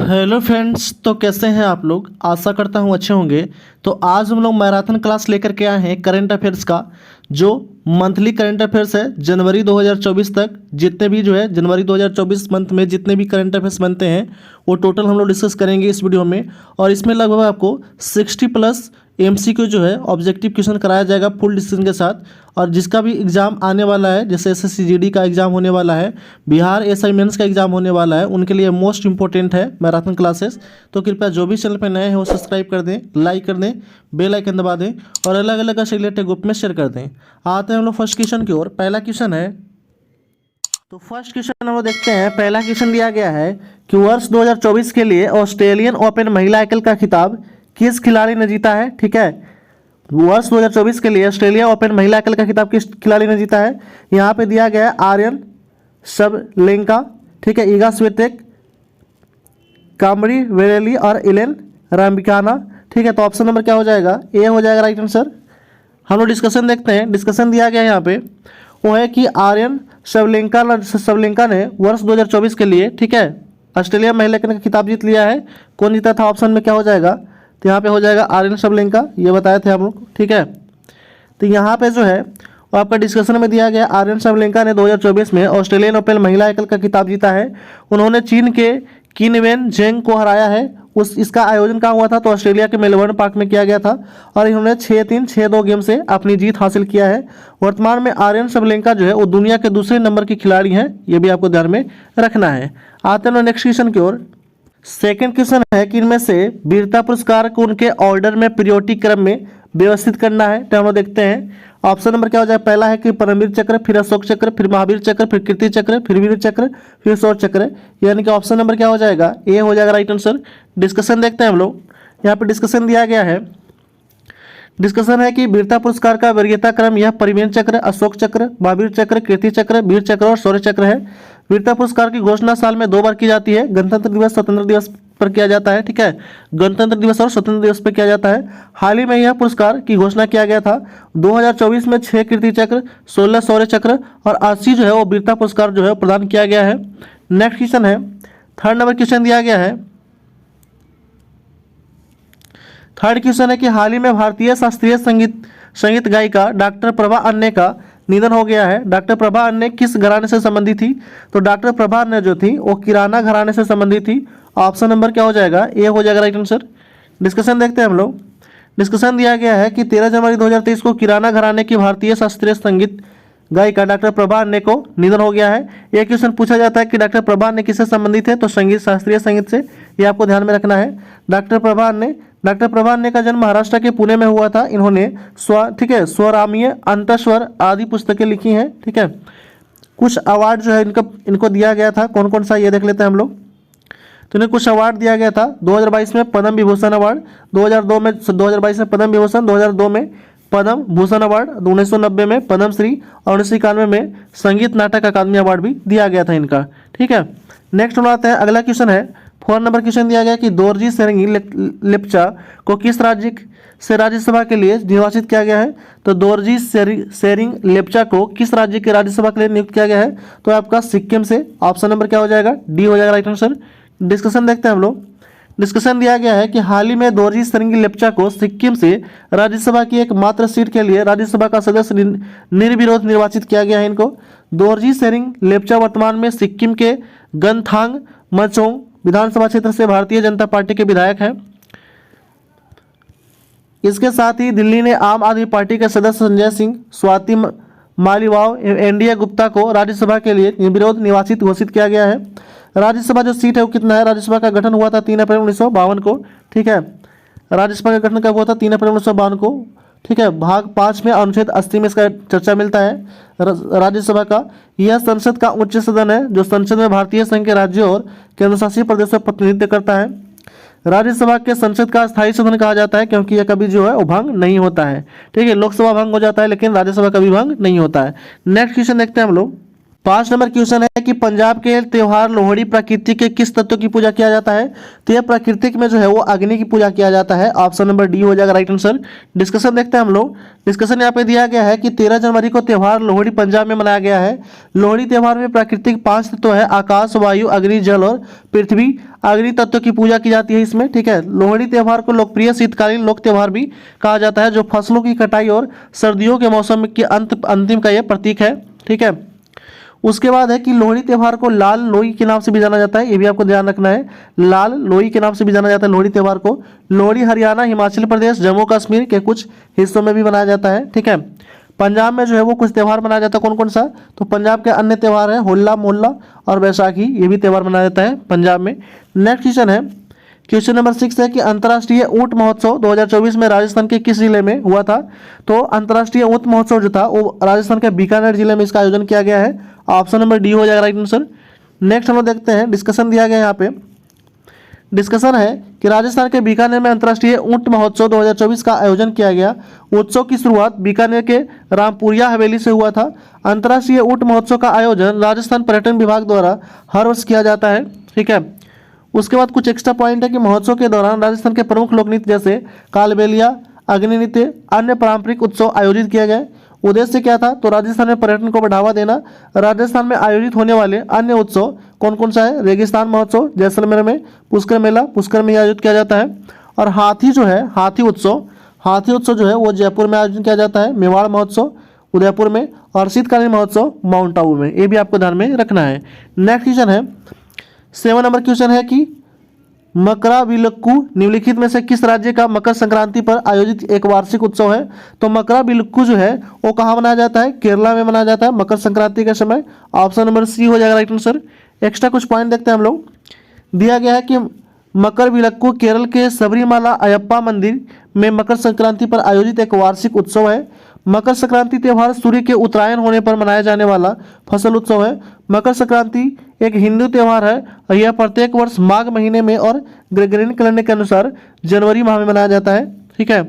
Hello friends, तो कैसे हैं आप लोग। आशा करता हूं अच्छे होंगे। तो आज हम लोग मैराथन क्लास लेकर के आए हैं करंट अफेयर्स का, जो मंथली करंट अफेयर्स है जनवरी 2024 तक। जितने भी जो है जनवरी 2024 मंथ में जितने भी करंट अफेयर्स बनते हैं वो टोटल हम लोग डिस्कस करेंगे इस वीडियो में। और इसमें लगभग आपको 60+ MCQ जो है ऑब्जेक्टिव क्वेश्चन कराया जाएगा फुल डिस्कशन के साथ। और जिसका भी एग्ज़ाम आने वाला है, जैसे SSC GD का एग्ज़ाम होने वाला है, बिहार SI मेंस का एग्ज़ाम होने वाला है, उनके लिए मोस्ट इंपॉर्टेंट है मैराथन क्लासेस। तो कृपया जो भी चैनल पर नए हैं वो सब्सक्राइब कर दें, लाइक कर दें, बेल आइकन दबा दें और अलग अलग से रिलेटेड ग्रुप में शेयर कर दें। आते हैं हम लोग फर्स्ट क्वेश्चन की ओर। पहला क्वेश्चन है, तो फर्स्ट क्वेश्चन हम लोग देखते हैं। पहला क्वेश्चन दिया गया है कि वर्ष 2024 के लिए ऑस्ट्रेलियन ओपन महिला एकल का खिताब किस खिलाड़ी ने जीता है। ठीक है, वर्ष 2024 के लिए ऑस्ट्रेलिया ओपन महिला एकल का खिताब किस खिलाड़ी ने जीता है। यहाँ पे दिया गया है आर्यन सबलेंका, ठीक है, ईगा स्विटेक, कामरी वेरेली और इलेन रामबिकाना। ठीक है, तो ऑप्शन नंबर क्या हो जाएगा, ए हो जाएगा राइट आंसर। हम लोग डिस्कशन देखते हैं। डिस्कशन दिया गया है यहाँ पे, वो है कि आर्यन सबलेंका ने वर्ष 2024 के लिए, ठीक है, ऑस्ट्रेलिया महिला एकल का खिताब जीत लिया है। कौन जीता था, ऑप्शन में क्या हो जाएगा, तो यहाँ पे हो जाएगा आर्यन सबलेंका, ये बताए थे हम लोग। ठीक है, तो यहाँ पे जो है वो आपका डिस्कशन में दिया गया, आर्यन सबलेंका ने 2024 में ऑस्ट्रेलियन ओपन महिला एकल का खिताब जीता है। उन्होंने चीन के किनवेन जेंग को हराया है। इसका आयोजन कहाँ हुआ था, तो ऑस्ट्रेलिया के मेलबर्न पार्क में किया गया था और इन्होंने 6-3, 6-2 गेम से अपनी जीत हासिल किया है। वर्तमान में आर्यन सबलेंका जो है वो दुनिया के दूसरे नंबर की खिलाड़ी हैं, ये भी आपको ध्यान में रखना है। आते हैं नेक्स्ट क्वेश्चन की ओर। सेकेंड क्वेश्चन है कि इनमें से वीरता पुरस्कार को उनके ऑर्डर में पीरियोडिक क्रम में व्यवस्थित करना है। तो हम लोग देखते हैं ऑप्शन नंबर क्या हो जाए। पहला है कि परमवीर चक्र, फिर अशोक चक्र, फिर महावीर चक्र, फिर कीर्ति चक्र, फिर वीर चक्र, फिर शौर्य चक्र, यानी कि ऑप्शन नंबर क्या हो जाएगा, ए हो जाएगा राइट आंसर। डिस्कशन देखते हैं हम लोग। यहाँ पे डिस्कशन दिया गया है। डिस्कशन है कि वीरता पुरस्कार का वरीयता क्रम यह परिवेन चक्र, अशोक चक्र, महावीर चक्र, कीर्ति चक्र, वीर चक्र और शौर्य चक्र है। वीरता पुरस्कार की घोषणा साल में 2 बार की जाती है, गणतंत्र दिवस, स्वतंत्र दिवस पर किया जाता है। ठीक है, गणतंत्र दिवस और स्वतंत्र दिवस पर किया जाता है। हाल ही में यह पुरस्कार की घोषणा किया गया था। 2024 में 6 कीर्ति चक्र, 16 शौर्य चक्र और 80 जो है वो वीरता पुरस्कार जो है प्रदान किया गया है। नेक्स्ट क्वेश्चन है, थर्ड नंबर क्वेश्चन दिया गया है। थर्ड क्वेश्चन है कि हाल ही में भारतीय शास्त्रीय संगीत गायिका डॉक्टर प्रभा अन्ने का निधन हो गया है। डॉक्टर प्रभा अन्ने किस घराने से संबंधित थी, तो डॉक्टर प्रभा अन्ने जो थी वो किराना घराने से संबंधित थी। ऑप्शन नंबर क्या हो जाएगा, ए हो जाएगा राइट आंसर। डिस्कशन देखते हैं हम लोग। डिस्कशन दिया गया है कि 13 जनवरी 2023 को किराना घराने की भारतीय शास्त्रीय संगीत गायिका डॉक्टर प्रभा अन्ने को निधन हो गया है। यह क्वेश्चन पूछा जाता है कि डॉक्टर प्रभा अन्ने किससे संबंधित है, तो संगीत, शास्त्रीय संगीत से, ये आपको ध्यान में रखना है। डॉक्टर प्रभा अन्ने का जन्म महाराष्ट्र के पुणे में हुआ था। इन्होंने ठीक है, स्वरामीय, अंतस्वर आदि पुस्तकें लिखी हैं। ठीक है, कुछ अवार्ड जो है इनको दिया गया था, कौन कौन सा ये देख लेते हैं हम लोग। तो इन्हें कुछ अवार्ड दिया गया था। 2022 में पद्म विभूषण अवार्ड, 2022 में पद्म विभूषण, 2002 में पद्म भूषण अवार्ड, 1990 में पद्म श्री और 1991 में संगीत नाटक अकादमी अवार्ड भी दिया गया था इनका। ठीक है, नेक्स्ट हम आते हैं। अगला क्वेश्चन है, 4 नंबर क्वेश्चन दिया गया कि दोरजी सेरिंग लेप्चा को किस राज्य से राज्यसभा के लिए निर्वाचित किया गया है। तो दोरजी सेरिंग लेप्चा को किस राज्य के राज्यसभा के लिए नियुक्त किया गया है, तो आपका सिक्किम से। ऑप्शन नंबर क्या हो जाएगा, डी हो जाएगा राइट आंसर। डिस्कशन देखते हैं हम लोग। डिस्कशन दिया गया है कि हाल ही में दोरजी सेरिंग लेप्चा को सिक्किम से राज्यसभा की एकमात्र सीट के लिए राज्यसभा का सदस्य निर्विरोध निर्वाचित किया गया है इनको। दोरजी सेरिंग लेप्चा वर्तमान में सिक्किम के गनथांग मचोंग विधानसभा क्षेत्र से भारतीय जनता पार्टी के विधायक हैं। इसके साथ ही दिल्ली ने आम आदमी पार्टी के सदस्य संजय सिंह, स्वाति मालीवाल, एनडीए गुप्ता को राज्यसभा के लिए निर्विरोध निर्वाचित घोषित किया गया है। राज्यसभा जो सीट है वो कितना है, राज्यसभा का गठन हुआ था 3 अप्रैल 1952 को। ठीक है, राज्यसभा का गठन कब हुआ था, 3 अप्रैल 1952 को। ठीक है, भाग 5 में अनुच्छेद 80 में इसका चर्चा मिलता है। राज्यसभा का यह संसद का उच्च सदन है जो संसद में भारतीय संघ के राज्यों और केंद्रशासित प्रदेशों का प्रतिनिधित्व करता है। राज्यसभा के संसद का स्थायी सदन कहा जाता है क्योंकि यह कभी जो है वो भंग नहीं होता है। ठीक है, लोकसभा भंग हो जाता है लेकिन राज्यसभा कभी भंग नहीं होता है। नेक्स्ट क्वेश्चन देखते हैं हम लोग। 5 नंबर क्वेश्चन है कि पंजाब के त्योहार लोहड़ी प्रकृति के किस तत्व की पूजा किया जाता है? तो यह प्राकृतिक में जो है वो अग्नि की पूजा किया जाता है। ऑप्शन नंबर डी हो जाएगा राइट आंसर। डिस्कशन देखते हैं हम लोग। डिस्कशन यहाँ पे दिया गया है कि 13 जनवरी को त्योहार लोहड़ी पंजाब में मनाया गया है। लोहड़ी त्योहार में प्राकृतिक 5 तत्व है, आकाश, वायु, अग्नि, जल और पृथ्वी। अग्नि तत्व की पूजा की जाती है इसमें, ठीक है। लोहड़ी त्योहार को लोकप्रिय शीतकालीन लोक त्योहार भी कहा जाता है, जो फसलों की कटाई और सर्दियों के मौसम के अंतिम का यह प्रतीक है, ठीक है। उसके बाद है कि लोहड़ी त्योहार को लाल लोई के नाम से भी जाना जाता है, ये भी आपको ध्यान रखना है। लाल लोई के नाम से भी जाना जाता है लोहड़ी त्योहार को। लोहड़ी हरियाणा, हिमाचल प्रदेश, जम्मू कश्मीर के कुछ हिस्सों में भी मनाया जाता है, ठीक है। पंजाब में जो है वो कुछ त्यौहार मनाया जाता है, कौन कौन सा? तो पंजाब के अन्य त्यौहार है होला मोहल्ला और बैसाखी, ये भी त्यौहार मनाया जाता है पंजाब में। नेक्स्ट क्वेश्चन है, क्वेश्चन नंबर 6 है कि अंतर्राष्ट्रीय ऊंट महोत्सव 2024 में राजस्थान के किस जिले में हुआ था? तो अंतर्राष्ट्रीय ऊंट महोत्सव जो था वो राजस्थान के बीकानेर जिले में इसका आयोजन किया गया है। ऑप्शन नंबर डी हो जाएगा राइट आंसर। नेक्स्ट हम लोग देखते हैं, डिस्कशन दिया गया है यहाँ पे। डिस्कशन है कि राजस्थान के बीकानेर में अंतर्राष्ट्रीय ऊंट महोत्सव 2024 का आयोजन किया गया। उत्सव की शुरुआत बीकानेर के रामपुरिया हवेली से हुआ था। अंतर्राष्ट्रीय ऊंट महोत्सव का आयोजन राजस्थान पर्यटन विभाग द्वारा हर वर्ष किया जाता है, ठीक है। उसके बाद कुछ एक्स्ट्रा पॉइंट है कि महोत्सव के दौरान राजस्थान के प्रमुख लोक नृत्य जैसे कालबेलिया, अग्नि नृत्य, अन्य पारंपरिक उत्सव आयोजित किए गए। उद्देश्य क्या था? तो राजस्थान में पर्यटन को बढ़ावा देना। राजस्थान में आयोजित होने वाले अन्य उत्सव कौन कौन सा है? रेगिस्तान महोत्सव जैसलमेर में, पुष्कर मेला पुष्कर में आयोजित किया जाता है। और हाथी जो है हाथी उत्सव जो है वो जयपुर में आयोजन किया जाता है। मेवाड़ महोत्सव उदयपुर में और शीतकालीन महोत्सव माउंट आबू में, ये भी आपको ध्यान में रखना है। नेक्स्ट क्वेश्चन है 7 नंबर क्वेश्चन है कि मकराविलक्कू निम्नलिखित में से किस राज्य का मकर संक्रांति पर आयोजित एक वार्षिक उत्सव है? तो मकराविलक्कू जो है वो कहाँ मनाया जाता है? केरला में मनाया जाता है मकर संक्रांति के समय। ऑप्शन नंबर सी हो जाएगा राइट आंसर। एक्स्ट्रा कुछ पॉइंट देखते हैं हम लोग। दिया गया है कि मकरविलक्कू केरल के सबरीमाला अयप्पा मंदिर में मकर संक्रांति पर आयोजित एक वार्षिक उत्सव है। मकर संक्रांति त्यौहार सूर्य के उत्तरायण होने पर मनाया जाने वाला फसल उत्सव है। मकर संक्रांति एक हिंदू त्यौहार है और यह प्रत्येक वर्ष माघ महीने में और ग्रेगोरियन कैलेंडर के अनुसार जनवरी माह में मनाया जाता है, ठीक है।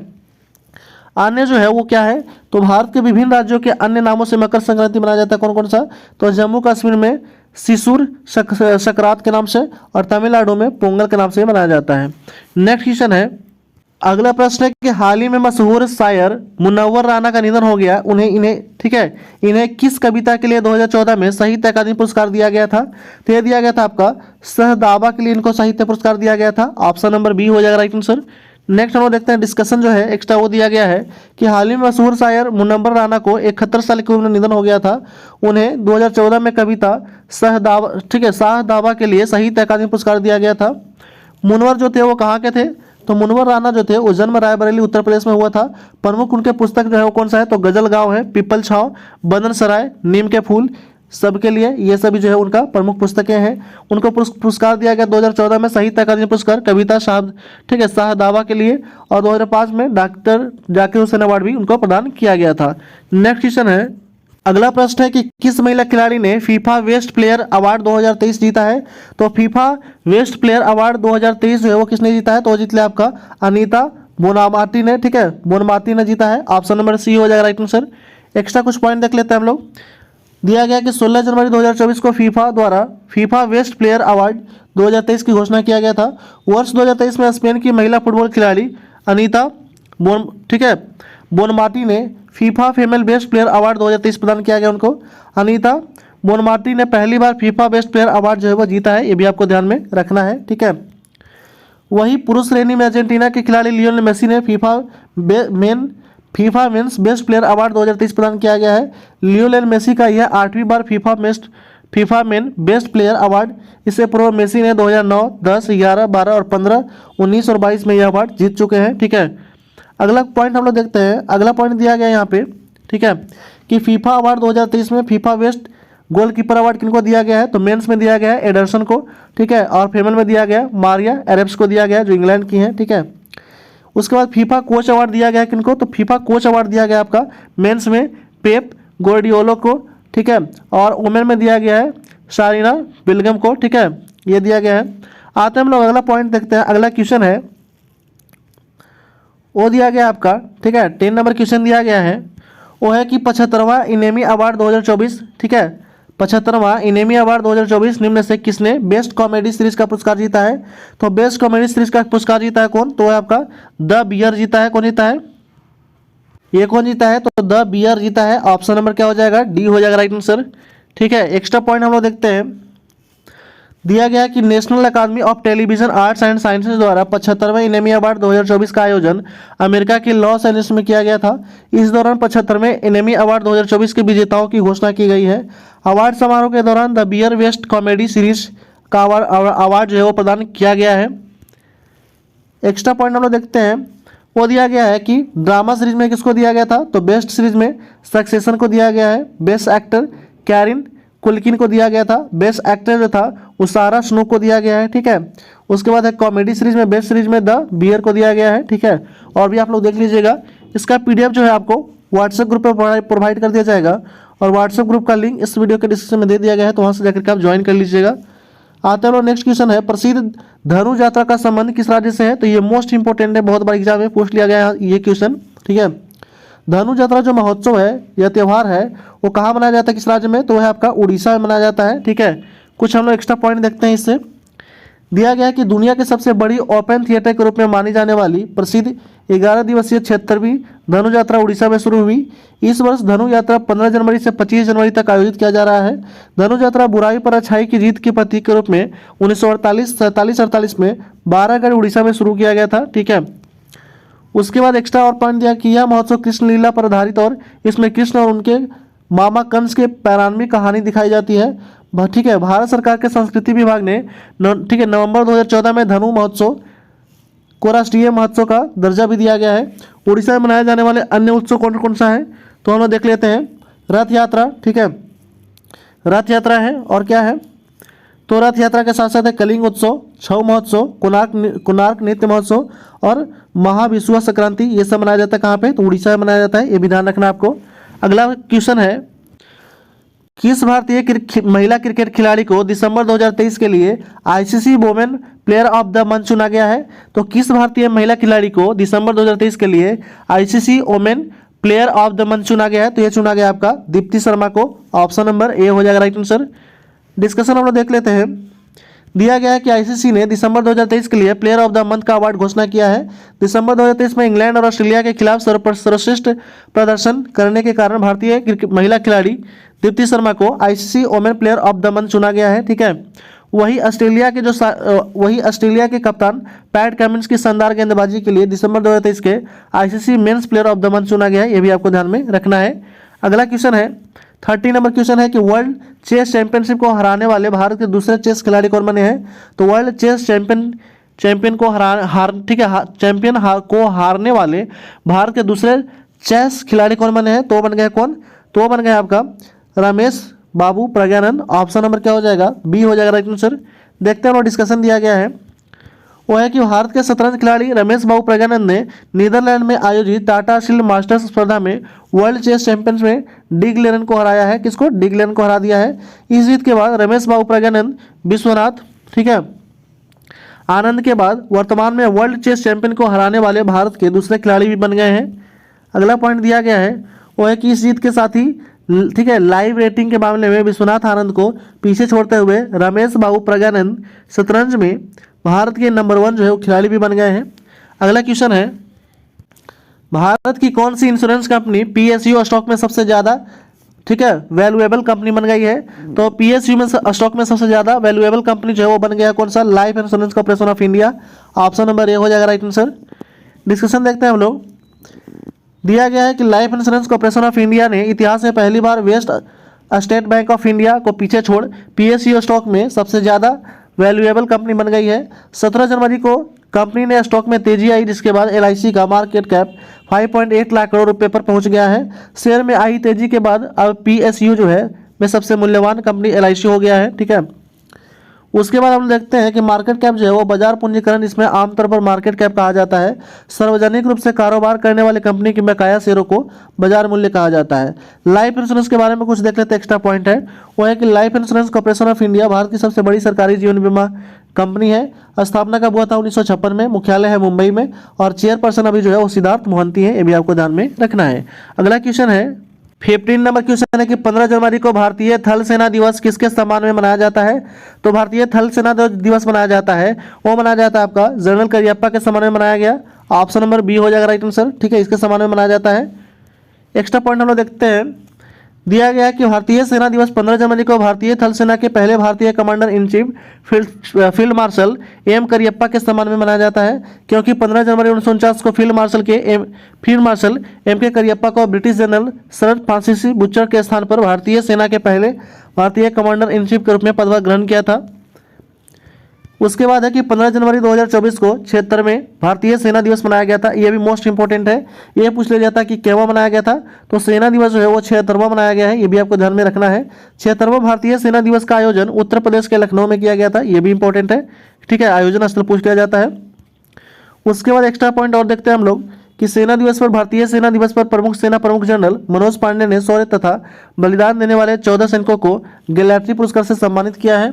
अन्य जो है वो क्या है? तो भारत के विभिन्न राज्यों के अन्य नामों से मकर संक्रांति मनाया जाता है, कौन कौन सा? तो जम्मू कश्मीर में सिसुर सकरात के नाम से और तमिलनाडु में पोंगल के नाम से मनाया जाता है। नेक्स्ट क्वेश्चन है, अगला प्रश्न है कि हाल ही में मशहूर शायर मुनव्वर राना का निधन हो गया। इन्हें ठीक है, इन्हें किस कविता के लिए 2014 में साहित्य अकादमी पुरस्कार दिया गया था? तो यह दिया गया था आपका सहदावा के लिए इनको साहित्य पुरस्कार दिया गया था। ऑप्शन नंबर बी हो जाएगा राइट आंसर। नेक्स्ट हम लोग देखते हैं, डिस्कशन जो है एक्स्ट्रा वो दिया गया है कि हाल ही में मशहूर शायर मुनव्वर राना को 71 साल की उम्र में निधन हो गया था। उन्हें 2014 में कविता सहदावा, ठीक है, सहदावा के लिए साहित्य अकादमी पुरस्कार दिया गया था। मुनव्वर जो थे वो कहाँ के थे? तो मुनव्वर राना जो थे वो जन्म रायबरेली उत्तर प्रदेश में हुआ था। प्रमुख उनके पुस्तक जो है वो कौन सा है? तो गजल गाँव है, पीपल छाव, बंदन सराय, नीम के फूल, सबके लिए, ये सभी जो है उनका प्रमुख पुस्तकें हैं। उनको पुरस्कार दिया गया 2014 में साहित्य अकादमी पुरस्कार कविता साहब, ठीक है, शाहदावा के लिए। और 2005 में डॉक्टर जाकिर हुसैन अवार्ड भी उनको प्रदान किया गया था। नेक्स्ट क्वेश्चन है, अगला प्रश्न है कि किस महिला खिलाड़ी ने फीफा बेस्ट प्लेयर अवार्ड 2023 जीता है? तो फीफा बेस्ट प्लेयर अवार्ड 2023 जो है वो किसने जीता है? तो वो जीत लिया आपका अनीता बोनामार्टी ने, ठीक है, बोनामार्टी ने जीता है। ऑप्शन नंबर सी हो जाएगा राइट आंसर। एक्स्ट्रा कुछ पॉइंट देख लेते हैं हम लोग। दिया गया कि 16 जनवरी 2024 को फीफा द्वारा फीफा बेस्ट प्लेयर अवार्ड 2023 की घोषणा किया गया था। वर्ष 2023 में स्पेन की महिला फुटबॉल खिलाड़ी अनीता बोनमार्टी ने FIFA female best player award 2023 प्रदान किया गया उनको। अनीता बोनमार्टी ने पहली बार फीफा बेस्ट प्लेयर अवार्ड जो है वो जीता है, ये भी आपको ध्यान में रखना है, ठीक है। वही पुरुष श्रेणी में अर्जेंटीना के खिलाड़ी लियोनेल मेसी ने FIFA mains best player award 2023 प्रदान किया गया है। लियोनेल मेसी का यह 8वीं बार FIFA men best player award. इससे पूर्व मेसी ने 2009, 10, 11, 12 और 15, 19 और 22 में यह अवार्ड जीत चुके हैं, ठीक है। अगला पॉइंट हम लोग देखते हैं। अगला पॉइंट दिया गया यहाँ पे, ठीक है, कि फीफा अवार्ड 2023 में फीफा बेस्ट गोलकीपर अवार्ड किनको दिया गया है? तो मेंस में दिया गया है एडरसन को, ठीक है, और फीमेल में दिया गया मारिया एरेप्स को दिया गया जो इंग्लैंड की हैं, ठीक है। उसके बाद फीफा कोच अवार्ड दिया गया किनको? तो फीफा कोच अवार्ड दिया गया आपका मेंस में पेप गोर्डियोलो को, ठीक है, और वुमेन में दिया गया है सारिना बिल्गम को, ठीक है, ये दिया गया है। आते हैं हम लोग अगला पॉइंट देखते हैं। अगला क्वेश्चन है वो दिया गया आपका, ठीक है, 10 नंबर क्वेश्चन दिया गया है। वो है कि 75वां इनेमी अवार्ड 2024, ठीक है, 75वां इनेमी अवार्ड 2024 निम्न से किसने बेस्ट कॉमेडी सीरीज का पुरस्कार जीता है? तो बेस्ट कॉमेडी सीरीज का पुरस्कार जीता है कौन? तो है आपका द बियर जीता है। कौन जीता है? ये कौन जीता है? तो द बियर जीता है। ऑप्शन नंबर क्या हो जाएगा? डी हो जाएगा राइट आंसर। ठीक है, एक्स्ट्रा पॉइंट हम लोग देखते हैं। दिया गया है कि national academy of television arts and sciences द्वारा 75वें इनेमी अवार्ड 2024 का आयोजन अमेरिका के लॉस एंजलिस में किया गया था। इस दौरान 75वें इनेमी अवार्ड 2024 के विजेताओं की घोषणा की गई है। अवार्ड समारोह के दौरान The Bear best comedy series का अवार्ड जो है वो प्रदान किया गया है। एक्स्ट्रा पॉइंट हम लोग देखते हैं। वो दिया गया है कि ड्रामा सीरीज में किसको दिया गया था? तो बेस्ट सीरीज में सक्सेशन को दिया गया है। बेस्ट एक्टर कैरिन कुल्किन को दिया गया था। बेस्ट एक्टर जो था उसारा स्नूक को दिया गया है। ठीक है, उसके बाद है कॉमेडी सीरीज में बेस्ट सीरीज में द बियर को दिया गया है। ठीक है, और भी आप लोग देख लीजिएगा। इसका पीडीएफ जो है आपको व्हाट्सएप ग्रुप पर प्रोवाइड कर दिया जाएगा और व्हाट्सएप ग्रुप का लिंक इस वीडियो के डिस्क्रिप्शन में दे दिया गया है, तो वहाँ से जाकर के आप ज्वाइन कर लीजिएगा। आते हैं नेक्स्ट क्वेश्चन है, प्रसिद्ध धनु यात्रा का संबंध किस राज्य से है? तो ये मोस्ट इंपोर्टेंट है, बहुत बार एग्जाम में पूछ लिया गया है ये क्वेश्चन। ठीक है, धनु यात्रा जो महोत्सव है या त्यौहार है वो कहाँ मनाया जाता है, किस राज्य में? तो वह आपका उड़ीसा में मनाया जाता है। ठीक है, कुछ हम लोग एक्स्ट्रा पॉइंट देखते हैं। इससे दिया गया है कि दुनिया के सबसे बड़ी ओपन थिएटर के रूप में मानी जाने वाली प्रसिद्ध 11 दिवसीय 76वीं धनु यात्रा उड़ीसा में शुरू हुई। इस वर्ष धनु यात्रा 15 जनवरी से 25 जनवरी तक आयोजित किया जा रहा है। धनु यात्रा बुराई पर अच्छाई की जीत के प्रतीक के रूप में 1948, 47-48 में 12 उड़ीसा में शुरू किया गया था। ठीक है, उसके बाद एक्स्ट्रा और पॉइंट दिया कि यह महोत्सव कृष्ण लीला पर आधारित और इसमें कृष्ण और उनके मामा कंस के पैरानवी कहानी दिखाई जाती है। ठीक है, भारत सरकार के संस्कृति विभाग ने ठीक है नवंबर 2014 में धनु महोत्सव को राष्ट्रीय महोत्सव का दर्जा भी दिया गया है। उड़ीसा में मनाए जाने वाले अन्य उत्सव कौन कौन सा है? तो हम लोग देख लेते हैं। रथ यात्रा, ठीक है, रथ यात्रा है और क्या है? तो रथ यात्रा के साथ साथ है कलिंग उत्सव, छऊ महोत्सव, कोणार्क नृत्य महोत्सव और महाविषुव संक्रांति। ये सब मनाया जाता है कहाँ पे? तो उड़ीसा में मनाया जाता है, ये भी ध्यान रखना आपको। अगला क्वेश्चन है, किस भारतीय महिला क्रिकेट खिलाड़ी को दिसंबर 2023 के लिए ICC women player of the month चुना गया है? तो किस भारतीय महिला खिलाड़ी को दिसंबर 2023 के लिए ICC women player of the month चुना गया है? तो ये चुना गया आपका दीप्ति शर्मा को। ऑप्शन नंबर ए हो जाएगा राइट आंसर। डिस्कशन हम लोग देख लेते हैं। दिया गया है कि आईसीसी ने दिसंबर 2023 के लिए प्लेयर ऑफ द मंथ का अवार्ड घोषणा किया है। दिसंबर 2023 में इंग्लैंड और ऑस्ट्रेलिया के खिलाफ सर्वश्रेष्ठ प्रदर्शन करने के कारण भारतीय महिला खिलाड़ी दीप्ति शर्मा को ICC women player of the month चुना गया है। ठीक है, वही ऑस्ट्रेलिया के कप्तान पैट कमिंस की शानदार गेंदबाजी के लिए दिसंबर 2023 के ICC men's player of the month चुना गया है। ये भी आपको ध्यान में रखना है। अगला क्वेश्चन है 30 नंबर क्वेश्चन है कि वर्ल्ड चेस चैंपियनशिप को हराने वाले भारत के दूसरे चेस खिलाड़ी कौन बने हैं? तो वर्ल्ड चेस चैंपियन को हारने वाले भारत के दूसरे चेस खिलाड़ी कौन बने हैं? तो बन गए कौन? तो बन गए आपका रमेश बाबू प्रज्ञानंद। ऑप्शन नंबर क्या हो जाएगा? बी हो जाएगा राइट आंसर। देखते हैं और डिस्कशन दिया गया है। वो है कि भारत के शतरंज खिलाड़ी रमेश बाबू प्रज्ञानंद ने नीदरलैंड में आयोजित टाटा शील्ड मास्टर्स स्पर्धा में वर्ल्ड चेस चैंपियंस में डिग लेरन को हराया है। किसको? डिग लेरन को हरा दिया है। इस जीत के बाद रमेश बाबू प्रज्ञानंद विश्वनाथ, ठीक है, आनंद के बाद वर्तमान में वर्ल्ड चेस चैंपियन को हराने वाले भारत के दूसरे खिलाड़ी भी बन गए हैं। अगला पॉइंट दिया गया है वो है कि इस जीत के साथ ही ठीक है लाइव रेटिंग के मामले में विश्वनाथ आनंद को पीछे छोड़ते हुए रमेश बाबू प्रज्ञानंद शतरंज में भारत के नंबर 1 जो है वो खिलाड़ी भी बन गए हैं। अगला क्वेश्चन है, भारत की कौन सी इंश्योरेंस कंपनी पीएसयू स्टॉक में सबसे ज़्यादा ठीक है वैल्यूएबल कंपनी बन गई है? तो पीएसयू में स्टॉक में सबसे ज़्यादा वैल्यूएबल कंपनी जो है वो बन गया कौन सा? Life Insurance Corporation of India. Option number A हो जाएगा राइट आंसर। डिस्कशन देखते हैं हम लोग। दिया गया है कि Life Insurance Corporation of India ने इतिहास में पहली बार west State Bank of India को पीछे छोड़ पीएसयू स्टॉक में सबसे ज़्यादा वैल्यूएबल कंपनी बन गई है। 17 जनवरी को कंपनी ने स्टॉक में तेजी आई, जिसके बाद एलआईसी का मार्केट कैप 5.8 लाख करोड़ रुपए पर पहुंच गया है। शेयर में आई तेजी के बाद अब पीएसयू जो है में सबसे मूल्यवान कंपनी एलआईसी हो गया है। ठीक है, उसके बाद हम देखते हैं कि मार्केट कैप जो है वो बाजार पूंजीकरण, इसमें आमतौर पर मार्केट कैप कहा जाता है। सार्वजनिक रूप से कारोबार करने वाले कंपनी के बकाया शेयरों को बाजार मूल्य कहा जाता है। लाइफ इंश्योरेंस के बारे में कुछ देख लेते हैं। एक्स्ट्रा पॉइंट है वो है कि Life Insurance Corporation of India Bharat की सबसे बड़ी सरकारी जीवन बीमा कंपनी है। स्थापना कब हुआ था? 1956 में। मुख्यालय है मुंबई में और चेयरपर्सन अभी जो है वो सिद्धार्थ मोहंती है। ये भी आपको ध्यान में रखना है। अगला क्वेश्चन है 15 नंबर क्वेश्चन है कि 15 जनवरी को भारतीय थल सेना दिवस किसके सम्मान में मनाया जाता है? तो भारतीय थल सेना दिवस मनाया जाता है, वो मनाया जाता है आपका जनरल करियप्पा के सम्मान में मनाया गया। ऑप्शन नंबर बी हो जाएगा राइट आंसर। ठीक है, इसके सम्मान में मनाया जाता है। एक्स्ट्रा पॉइंट हम लोग देखते हैं, दिया गया है कि भारतीय सेना दिवस 15 जनवरी को भारतीय थल सेना के पहले भारतीय commander in chief field marshal M Cariappa के सम्मान में मनाया जाता है, क्योंकि 15 जनवरी 1949 को फील्ड मार्शल एम के करियप्पा को British general sir Francis butcher के स्थान पर भारतीय सेना के पहले भारतीय कमांडर इन चीफ के रूप में पदभार ग्रहण किया था। उसके बाद है कि 15 जनवरी 2024 को 76वें भारतीय सेना दिवस मनाया गया था। ये भी मोस्ट इंपॉर्टेंट है, ये पूछ लिया जाता है कि केवा मनाया गया था, तो सेना दिवस जो है वो 76वां मनाया गया है, ये भी आपको ध्यान में रखना है। 76वां भारतीय सेना दिवस का आयोजन उत्तर प्रदेश के लखनऊ में किया गया था, ये भी इंपॉर्टेंट है। ठीक है, आयोजन स्थल पूछ लिया जाता है। उसके बाद एक्स्ट्रा पॉइंट और देखते हैं हम लोग कि सेना दिवस पर भारतीय सेना दिवस पर प्रमुख सेना प्रमुख जनरल मनोज पांडे ने शौर्य तथा बलिदान देने वाले 14 सैनिकों को गैलेट्री पुरस्कार से सम्मानित किया है।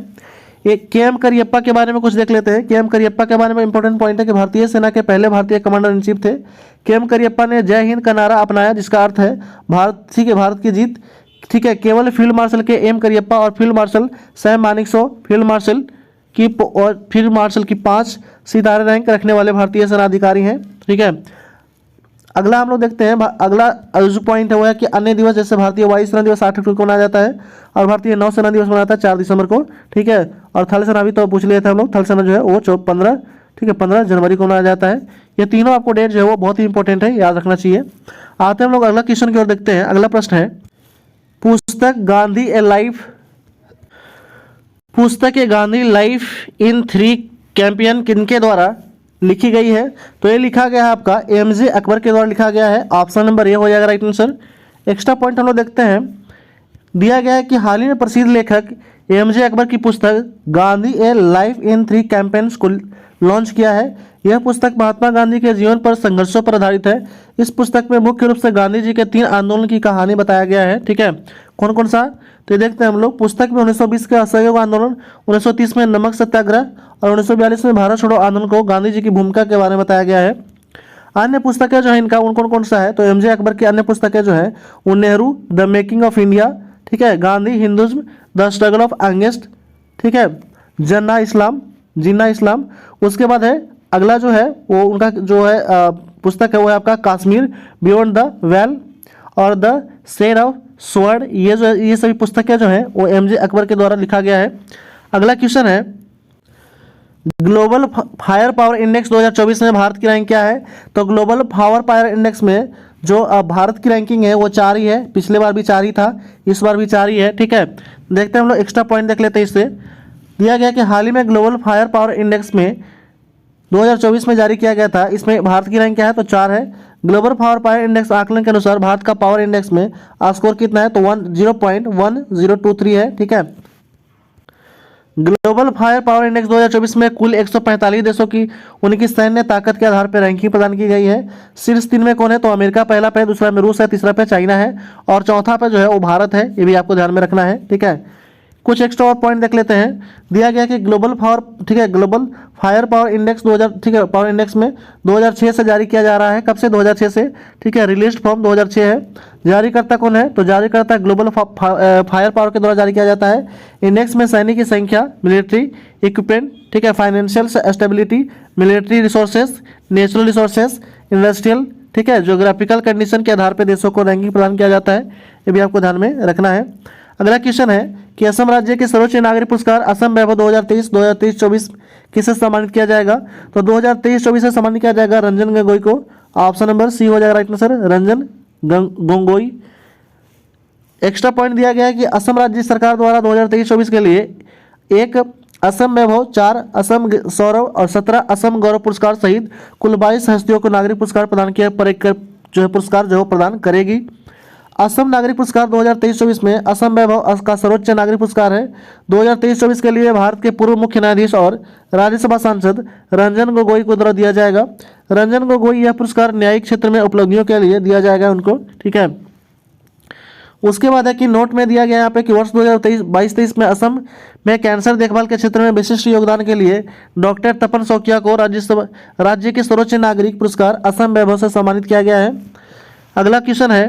एक के एम करियप्पा के बारे में कुछ देख लेते हैं। के एम करियप्पा के बारे में इंपॉर्टेंट पॉइंट है कि भारतीय सेना के पहले भारतीय कमांडर इन चीफ थे। के एम करियप्पा ने जय हिंद का नारा अपनाया, जिसका अर्थ है भारत, ठीक है, भारत की जीत। ठीक है, केवल फील्ड मार्शल के एम करियप्पा और field marshal Sam Manekshaw field marshal की 5 सितारे रैंक रखने वाले भारतीय सेना अधिकारी हैं। ठीक है, अगला हम लोग देखते हैं, अगला जो पॉइंट है वो है कि अन्य दिवस, जैसे भारतीय वायुसेना दिवस 8 अक्टूबर को मनाया जाता है और भारतीय नौसेना दिवस मनाया जाता है 4 दिसंबर को। ठीक है, और थल सेना भी तो पूछ लिए थे हम लोग, थल सेना जो है वो 15, ठीक है, 15 जनवरी को मनाया जाता है। ये तीनों आपको डेट जो है वो बहुत ही इंपॉर्टेंट है, याद रखना चाहिए। आते हैं हम लोग अगला क्वेश्चन की ओर देखते हैं। अगला प्रश्न है, पुस्तक गांधी लाइफ इन 3 कैंपियन किनके द्वारा लिखी गई है? तो ये लिखा गया है आपका एमजे अकबर के द्वारा लिखा गया है। ऑप्शन नंबर ए हो जाएगा राइट आंसर। एक्स्ट्रा पॉइंट हम लोग देखते हैं, दिया गया है कि हाल ही में प्रसिद्ध लेखक एमजे अकबर की पुस्तक गांधी ए लाइफ इन 3 कैंपेन्स को लॉन्च किया है। यह पुस्तक महात्मा गांधी के जीवन पर संघर्षों पर आधारित है। इस पुस्तक में मुख्य रूप से गांधी जी के 3 आंदोलन की कहानी बताया गया है। ठीक है, कौन कौन सा? तो ये देखते हैं हम लोग। पुस्तक में 1920 के असहयोग आंदोलन, 1930 में नमक सत्याग्रह और 1942 में भारत छोड़ो आंदोलन को गांधी जी की भूमिका के बारे में बताया गया है। अन्य पुस्तकें जो है इनका उन कौन कौन सा है? तो एमजे अकबर की अन्य पुस्तकें जो है वो Nehru the making of India, ठीक है, Gandhi Hinduism the struggle of against, ठीक है, जिन्ना इस्लाम। उसके बाद है अगला जो है वो उनका जो है पुस्तक है वो है आपका कश्मीर बियॉन्ड द वेल और द शेर ऑफ स्वर्ण। ये सभी पुस्तकें जो है वो एमजे अकबर के द्वारा लिखा गया है। अगला क्वेश्चन है, ग्लोबल फायर पावर इंडेक्स 2024 में भारत की रैंक क्या है? तो ग्लोबल फायर पावर इंडेक्स में जो भारत की रैंकिंग है वो 4 ही है। पिछले बार भी 4 ही था, इस बार भी 4 ही है। ठीक है, देखते हैं हम लोग एक्स्ट्रा पॉइंट देख लेते हैं। इससे दिया गया कि हाल ही में ग्लोबल फायर पावर इंडेक्स में 2024 में जारी किया गया था, इसमें भारत की रैंक क्या है? तो 4 है। ग्लोबल पावर पावर इंडेक्स आकलन के अनुसार भारत का पावर इंडेक्स में स्कोर कितना है? तो 0.1023 है। ठीक है, ग्लोबल फायर पावर इंडेक्स 2024 में कुल 145 देशों की उनकी सैन्य ताकत के आधार पर रैंकिंग प्रदान की गई है। शीर्ष 3 में कौन है? तो अमेरिका पहला पे, दूसरा में रूस है, तीसरा पे चाइना है और चौथा पे जो है वो भारत है। ये भी आपको ध्यान में रखना है। ठीक है, कुछ एक्स्ट्रा और पॉइंट देख लेते हैं। दिया गया कि ग्लोबल फायर पावर इंडेक्स 2000, ठीक है, पावर इंडेक्स में 2006 से जारी किया जा रहा है। कब से? 2006 से। ठीक है, रिलीज फॉर्म 2006 है। जारीकर्ता कौन है? तो जारीकर्ता ग्लोबल फायर पावर के द्वारा जारी किया जाता है। इंडेक्स में सैनिक की संख्या, मिलिट्री इक्विपमेंट, ठीक है, financial stability, military resources, natural resources, industrial, ठीक है, ज्योग्राफिकल कंडीशन के आधार पर देशों को रैंकिंग प्रदान किया जाता है। ये भी आपको ध्यान में रखना है। अगला क्वेश्चन है कि असम राज्य के सर्वोच्च नागरिक पुरस्कार असम वैभव 2023-24 किसे सम्मानित किया जाएगा? तो 2023-24 से सम्मानित किया जाएगा रंजन गोगोई को। ऑप्शन नंबर सी हो जाएगा right answer, Ranjan Gogoi. Extra point दिया गया है कि असम राज्य सरकार द्वारा 2023-24 के लिए एक असम वैभव, 4 असम सौरव और 17 असम गौरव पुरस्कार सहित कुल 22 हस्तियों को नागरिक पुरस्कार प्रदान किया जो है पुरस्कार जो प्रदान करेगी। असम नागरिक पुरस्कार 2023-24 में असम वैभव का सर्वोच्च नागरिक पुरस्कार है। 2023-24 के लिए भारत के पूर्व मुख्य न्यायाधीश और राज्यसभा सांसद रंजन गोगोई को द्वारा दिया जाएगा। रंजन गोगोई यह पुरस्कार न्यायिक क्षेत्र में उपलब्धियों के लिए दिया जाएगा उनको। ठीक है, उसके बाद है कि नोट में दिया गया यहाँ पे कि वर्ष 2022-23 में असम में कैंसर देखभाल के क्षेत्र में विशिष्ट योगदान के लिए डॉक्टर तपन शौकिया को राज्य के सर्वोच्च नागरिक पुरस्कार असम वैभव से सम्मानित किया गया है। अगला क्वेश्चन है,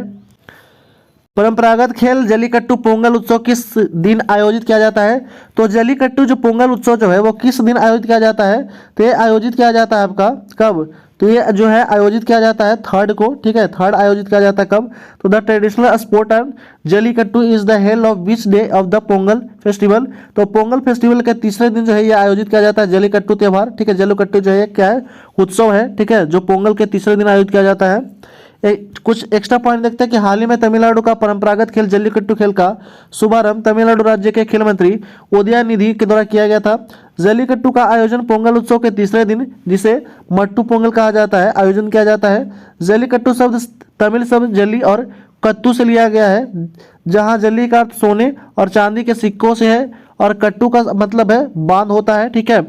परंपरागत खेल जल्लीकट्टू पोंगल उत्सव किस दिन आयोजित किया जाता है? तो जल्लीकट्टू जो पोंगल उत्सव जो है वो किस दिन आयोजित किया जाता है? तो ये आयोजित किया जाता है आपका कब? तो ये जो है आयोजित किया जाता है 3rd को, ठीक है, 3rd आयोजित किया जाता है कब? तो the traditional sport and jallikattu is the held of which day of the Pongal festival? तो पोंगल फेस्टिवल के तीसरे दिन जो है ये आयोजित किया जाता है जल्लीकट्टू त्यौहार, ठीक है। जल्लीकट्टू जो है क्या है? उत्सव है, ठीक है, जो पोंगल के तीसरे दिन आयोजित किया जाता है। कुछ एक्स्ट्रा पॉइंट देखते हैं कि हाल ही में तमिलनाडु का परंपरागत खेल जल्लीकट्टू खेल का शुभारंभ तमिलनाडु राज्य के खेल मंत्री उदयनिधि के द्वारा किया गया था। जल्लीकट्टू का आयोजन पोंगल उत्सव के तीसरे दिन, जिसे मट्टू पोंगल कहा जाता है, आयोजन किया जाता है। जल्लीकट्टू शब्द तमिल शब्द जल्ली और कत्तू से लिया गया है, जहां जल्ली का अर्थ सोने और चांदी के सिक्कों से है और कट्टू का मतलब है बांध होता है, ठीक है।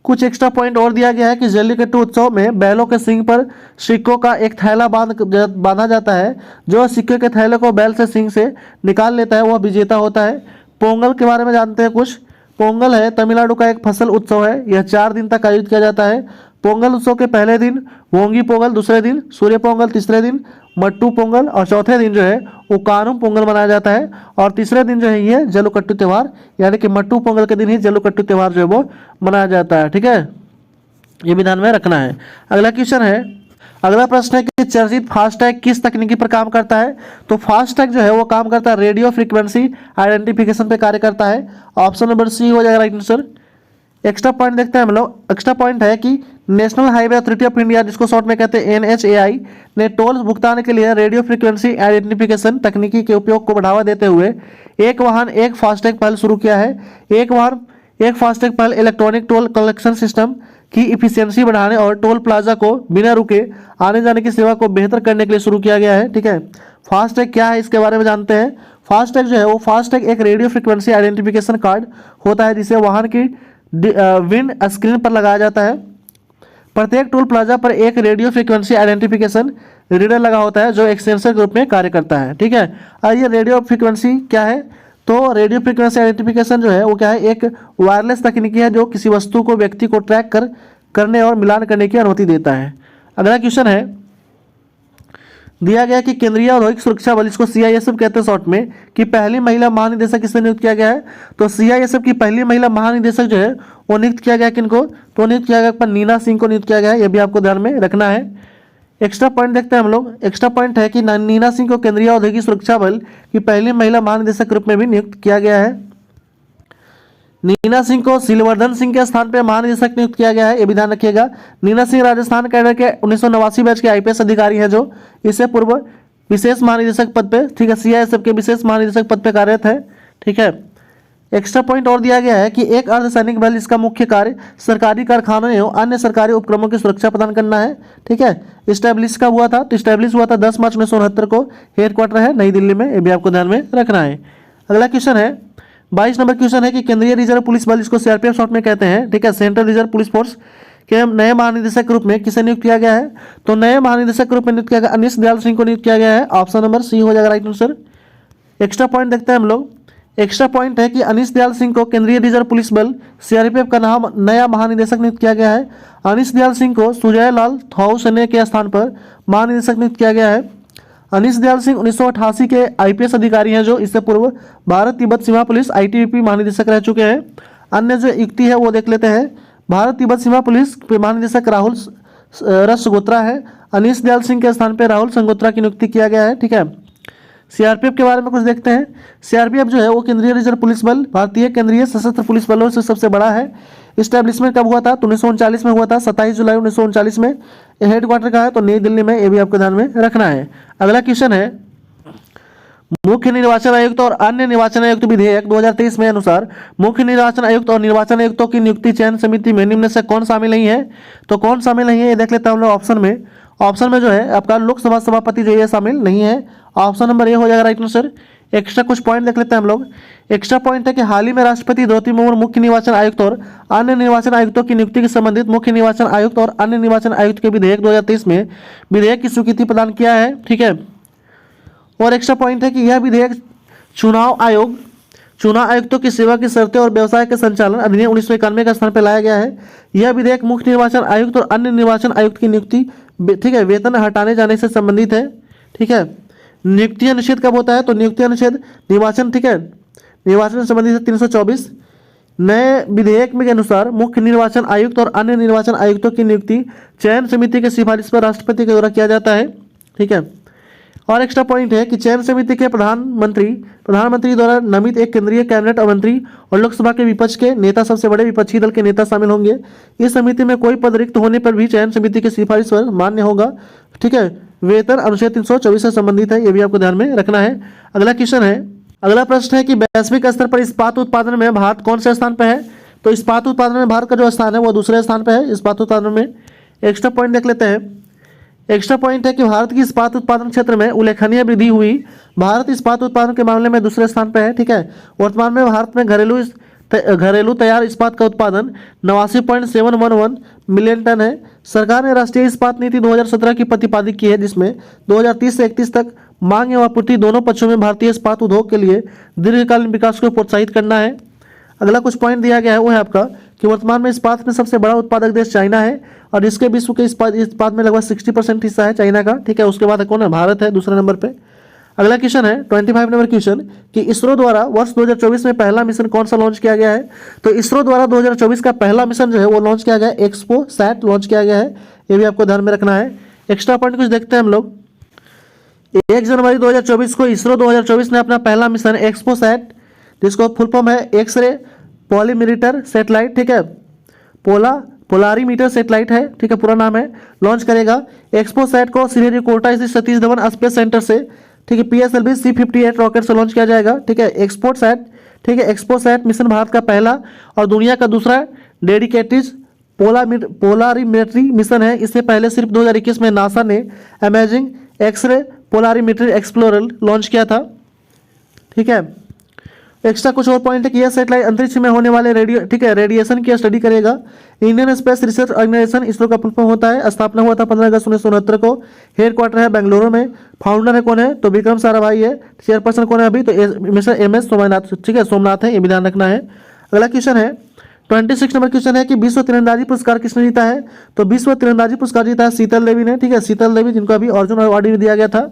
कुछ एक्स्ट्रा पॉइंट और दिया गया है कि जल्लीकट्टू उत्सव में बैलों के सींग पर सिक्कों का एक थैला बांधा जाता है। जो सिक्के के थैले को बैल से सींग से निकाल लेता है वह विजेता होता है। पोंगल के बारे में जानते हैं कुछ। पोंगल है तमिलनाडु का एक फसल उत्सव है। यह 4 दिन तक आयोजित किया जाता है। पोंगल उत्सव के पहले दिन भोंगी पोंगल, दूसरे दिन सूर्य पोंगल, तीसरे दिन मट्टू पोंगल और चौथे दिन जो है उकानुम पोंगल मनाया जाता है। और तीसरे दिन जो है ये जल्लीकट्टू त्यौहार, यानी कि मट्टू पोंगल के दिन ही जल्लीकट्टू त्यौहार जो है वो मनाया जाता है, ठीक है। ये भी ध्यान में रखना है। अगला क्वेश्चन है, अगला प्रश्न है कि चर्चित फास्टैग किस तकनीकी पर काम करता है? तो फास्टैग जो है वो काम करता है रेडियो फ्रीक्वेंसी आइडेंटिफिकेशन पे कार्य करता है। ऑप्शन नंबर सी हो जाएगा राइट आंसर। एक्स्ट्रा पॉइंट देखते हैं हम लोग। एक्स्ट्रा पॉइंट है कि national highway authority of India, जिसको शॉर्ट में कहते हैं NHAI, ने टोल भुगतान के लिए रेडियो फ्रीक्वेंसी आइडेंटिफिकेशन तकनीकी के उपयोग को बढ़ावा देते हुए एक वाहन एक फास्टैग पहल शुरू किया है। एक वाहन एक फास्टैग पहल इलेक्ट्रॉनिक टोल कलेक्शन सिस्टम की इफिशियंसी बढ़ाने और टोल प्लाजा को बिना रुके आने जाने की सेवा को बेहतर करने के लिए शुरू किया गया है, ठीक है। फास्टैग क्या है इसके बारे में जानते हैं। फास्टैग जो है वो फास्टैग एक रेडियो फ्रीक्वेंसी आइडेंटिफिकेशन कार्ड होता है, जिसे वाहन की विंड स्क्रीन पर लगाया जाता है। प्रत्येक टोल प्लाजा पर एक रेडियो फ्रीक्वेंसी आइडेंटिफिकेशन रीडर लगा होता है, जो एक सेंसर के रूप में कार्य करता है, ठीक है। और ये रेडियो फ्रीक्वेंसी क्या है? तो रेडियो फ्रीक्वेंसी आइडेंटिफिकेशन जो है वो क्या है? एक वायरलेस तकनीकी है जो किसी वस्तु को व्यक्ति को ट्रैक करने और मिलान करने की अनुमति देता है। अगला क्वेश्चन है, दिया गया कि केंद्रीय औद्योगिक सुरक्षा बल, इसको CISF कहते हैं शॉर्ट में, कि पहली महिला महानिदेशक किसने नियुक्त किया गया है? तो CISF की पहली महिला महानिदेशक जो है वो नियुक्त किया गया किनको? तो नियुक्त किया गया पर नीना सिंह को नियुक्त किया गया है। यह भी आपको ध्यान में रखना है। एक्स्ट्रा पॉइंट देखते हैं हम लोग। एक्स्ट्रा पॉइंट है कि नीना सिंह को केंद्रीय औद्योगिक सुरक्षा बल की पहली महिला महानिदेशक के रूप में भी नियुक्त किया गया है। नीना सिंह को सिलवर्धन सिंह के स्थान पर महानिदेशक नियुक्त किया गया है, ये भी ध्यान रखिएगा। नीना सिंह राजस्थान कैडर के 1989 बैच के IPS अधिकारी हैं, जो इससे पूर्व विशेष महानिदेशक पद पे, ठीक है, CISF के विशेष महानिदेशक पद पे कार्यरत है, ठीक है। एक्स्ट्रा पॉइंट और दिया गया है कि एक अर्धसैनिक बल, इसका मुख्य कार्य सरकारी कारखानों एवं अन्य सरकारी उपक्रमों की सुरक्षा प्रदान करना है, ठीक है। इस्टेब्लिश कब हुआ था? तो इस्टेब्लिश हुआ था 10 मार्च 1969 को। हेडक्वार्टर है नई दिल्ली में, ये भी आपको ध्यान में रखना है। अगला क्वेश्चन है 22 नंबर क्वेश्चन है कि केंद्रीय रिजर्व पुलिस बल, इसको CRPF शॉर्ट में कहते हैं, ठीक है, सेंट्रल रिजर्व पुलिस फोर्स के नए महानिदेशक के रूप में किसे नियुक्त किया गया है? तो नए महानिदेशक के रूप में नियुक्त किया गया अनिश दयाल सिंह को नियुक्त किया गया है। ऑप्शन नंबर सी हो जाएगा राइट आंसर। एक्स्ट्रा पॉइंट देखते हैं हम लोग। एक्स्ट्रा पॉइंट है कि अनिश दयाल सिंह को केंद्रीय रिजर्व पुलिस बल CRPF का नाम नया महानिदेशक नियुक्त किया गया है। अनिश दयाल सिंह को सुजय लाल थाउसेने के स्थान पर महानिदेशक नियुक्त किया गया है। अनिश दयाल सिंह 1988 के IPS अधिकारी हैं, जो इससे पूर्व भारत तिब्बत सीमा पुलिस ITBP महानिदेशक रह चुके हैं। अन्य जो युक्ति है वो देख लेते हैं। भारत तिब्बत सीमा पुलिस के महानिदेशक राहुल रसगोत्रा है। अनिश दयाल सिंह के स्थान पर राहुल संगोत्रा की नियुक्ति किया गया है, ठीक है। CRPF के बारे में कुछ देखते हैं। CRPF जो है वो केंद्रीय रिजर्व पुलिस बल, भारतीय केंद्रीय सशस्त्र पुलिस बलों से सबसे बड़ा है। इस्टेब्लिशमेंट कब हुआ था? तो 1939 में हुआ था, 27 जुलाई 1939 में। हेडक्वार्टर का है तो नई दिल्ली में, ये भी आपको ध्यान में रखना है। अगला क्वेश्चन है, मुख्य निर्वाचन आयुक्त और अन्य निर्वाचन आयुक्त विधेयक 2023 में अनुसार मुख्य निर्वाचन आयुक्त और निर्वाचन आयुक्तों की नियुक्ति चयन समिति में निम्न से कौन शामिल नहीं है? तो कौन शामिल नहीं है ये देख लेते हैं हम लोग ऑप्शन में। ऑप्शन में जो है आपका लोकसभा सभापति जो ये शामिल नहीं है। ऑप्शन नंबर ए हो जाएगा राइट आंसर। एक्स्ट्रा कुछ पॉइंट देख लेते हैं हम लोग। एक्स्ट्रा पॉइंट है कि हाल ही में राष्ट्रपति द्रौपदी मुर्मू मुख्य निर्वाचन आयुक्त और अन्य निर्वाचन आयुक्तों की नियुक्ति के संबंधित मुख्य निर्वाचन आयुक्त और अन्य निर्वाचन आयुक्त के विधेयक 2023 में विधेयक की स्वीकृति प्रदान किया है, ठीक है। और एक्स्ट्रा पॉइंट है कि यह विधेयक चुनाव आयुक्तों की सेवा की शर्तें और व्यवसाय के संचालन अधिनियम 1991 के स्थान पर लाया गया है। यह विधेयक मुख्य निर्वाचन आयुक्त और अन्य निर्वाचन आयुक्त की नियुक्ति, ठीक है, वेतन हटाने जाने से संबंधित है, ठीक है। नियुक्तियां निषेध कब होता है? तो नियुक्तियां निषेध निर्वाचन, ठीक है, निर्वाचन से संबंधित है 324। नए विधेयक में के अनुसार मुख्य निर्वाचन आयुक्त और अन्य निर्वाचन आयुक्तों की नियुक्ति चयन समिति के सिफारिश पर राष्ट्रपति के द्वारा किया जाता है, ठीक है। और एक्स्ट्रा पॉइंट है कि चयन समिति के प्रधानमंत्री द्वारा नामित एक केंद्रीय कैबिनेट मंत्री और लोकसभा के विपक्ष के नेता, सबसे बड़े विपक्षी दल के नेता शामिल होंगे। इस समिति में कोई पद रिक्त होने पर भी चयन समिति की सिफारिश पर मान्य होगा, ठीक है। वेतन अनुच्छेद 324 से संबंधित है, ये भी आपको ध्यान में रखना है। अगला क्वेश्चन है, अगला प्रश्न है कि वैश्विक स्तर पर इस्पात उत्पादन में भारत कौन से स्थान पर है? तो इस्पात उत्पादन में भारत का जो स्थान है वो दूसरे स्थान पर है इस्पात उत्पादन में। एक्स्ट्रा पॉइंट देख लेते हैं। एक्स्ट्रा पॉइंट है कि भारत की इस्पात उत्पादन क्षेत्र में उल्लेखनीय वृद्धि हुई। भारत इस्पात उत्पादन के मामले में दूसरे स्थान पर है, ठीक है। वर्तमान में भारत में घरेलू तैयार इस्पात का उत्पादन 89.711 मिलियन टन है। सरकार ने राष्ट्रीय इस्पात नीति 2017 की प्रतिपादित की है, जिसमें 2030 से 31 तक मांग एवं आपूर्ति दोनों पक्षों में भारतीय इस्पात उद्योग के लिए दीर्घकालीन विकास को प्रोत्साहित करना है। अगला कुछ पॉइंट दिया गया है वो है आपका कि वर्तमान में इस्पात में सबसे बड़ा उत्पादक देश चाइना है और इसके विश्व के इस्पात में लगभग 60% हिस्सा है चाइना का, ठीक है। उसके बाद कौन है? भारत है दूसरे नंबर पे। अगला क्वेश्चन है 25 नंबर क्वेश्चन कि इसरो द्वारा वर्ष 2024 में पहला मिशन कौन सा लॉन्च किया गया है? तो इसरो द्वारा 2024 का पहला मिशन जो है वो लॉन्च किया गया है, एक्सपो सैट लॉन्च किया गया है, ये भी आपको ध्यान में रखना है। एक्स्ट्रा पॉइंट कुछ देखते हैं हम लोग। 1 जनवरी 2024 को इसरो 2024 ने अपना पहला मिशन एक्सपो सैट, जिसको फुल फॉर्म है एक्सरे पॉलीमीटर सैटेलाइट, ठीक है, पोलारीमीटर सैटेलाइट है, ठीक है, पूरा नाम है, लॉन्च करेगा। एक्सपो सैट को श्रीहरिकोटा स्थित सतीश धवन स्पेस सेंटर से, ठीक है, PSLV C-58 रॉकेट से लॉन्च किया जाएगा, ठीक है। एक्सपोर्ट सैट, ठीक है, एक्सपो सैट मिशन भारत का पहला और दुनिया का दूसरा डेडिकेटेड पोलारीमेट्री मिशन है। इससे पहले सिर्फ 2021 में नासा ने amazing x ray polarimetry explorer launch किया था, ठीक है। एक्स्ट्रा कुछ और पॉइंट है कि यह सैटेलाइट अंतरिक्ष में होने वाले रेडिएशन की स्टडी करेगा। Indian space research organisation ISRO का फुल फॉर्म होता है। स्थापना हुआ था 15 अगस्त 1969 को। हेडक्वार्टर है बेंगलुरु में। फाउंडर है कौन है? तो विक्रम साराभाई है। चेयरपर्सन कौन है अभी? तो मिस्टर MS सोमनाथ, ठीक है, सोमनाथ है, ये भी ध्यान रखना है। अगला क्वेश्चन है 26 नंबर क्वेश्चन है कि विश्व तीरंदाजी पुरस्कार किसने जीता है? तो विश्व तीरंदाजी पुरस्कार जीता है शीतल देवी ने, ठीक है, शीतल देवी, जिनको अभी अर्जुन अवार्ड भी दिया गया था।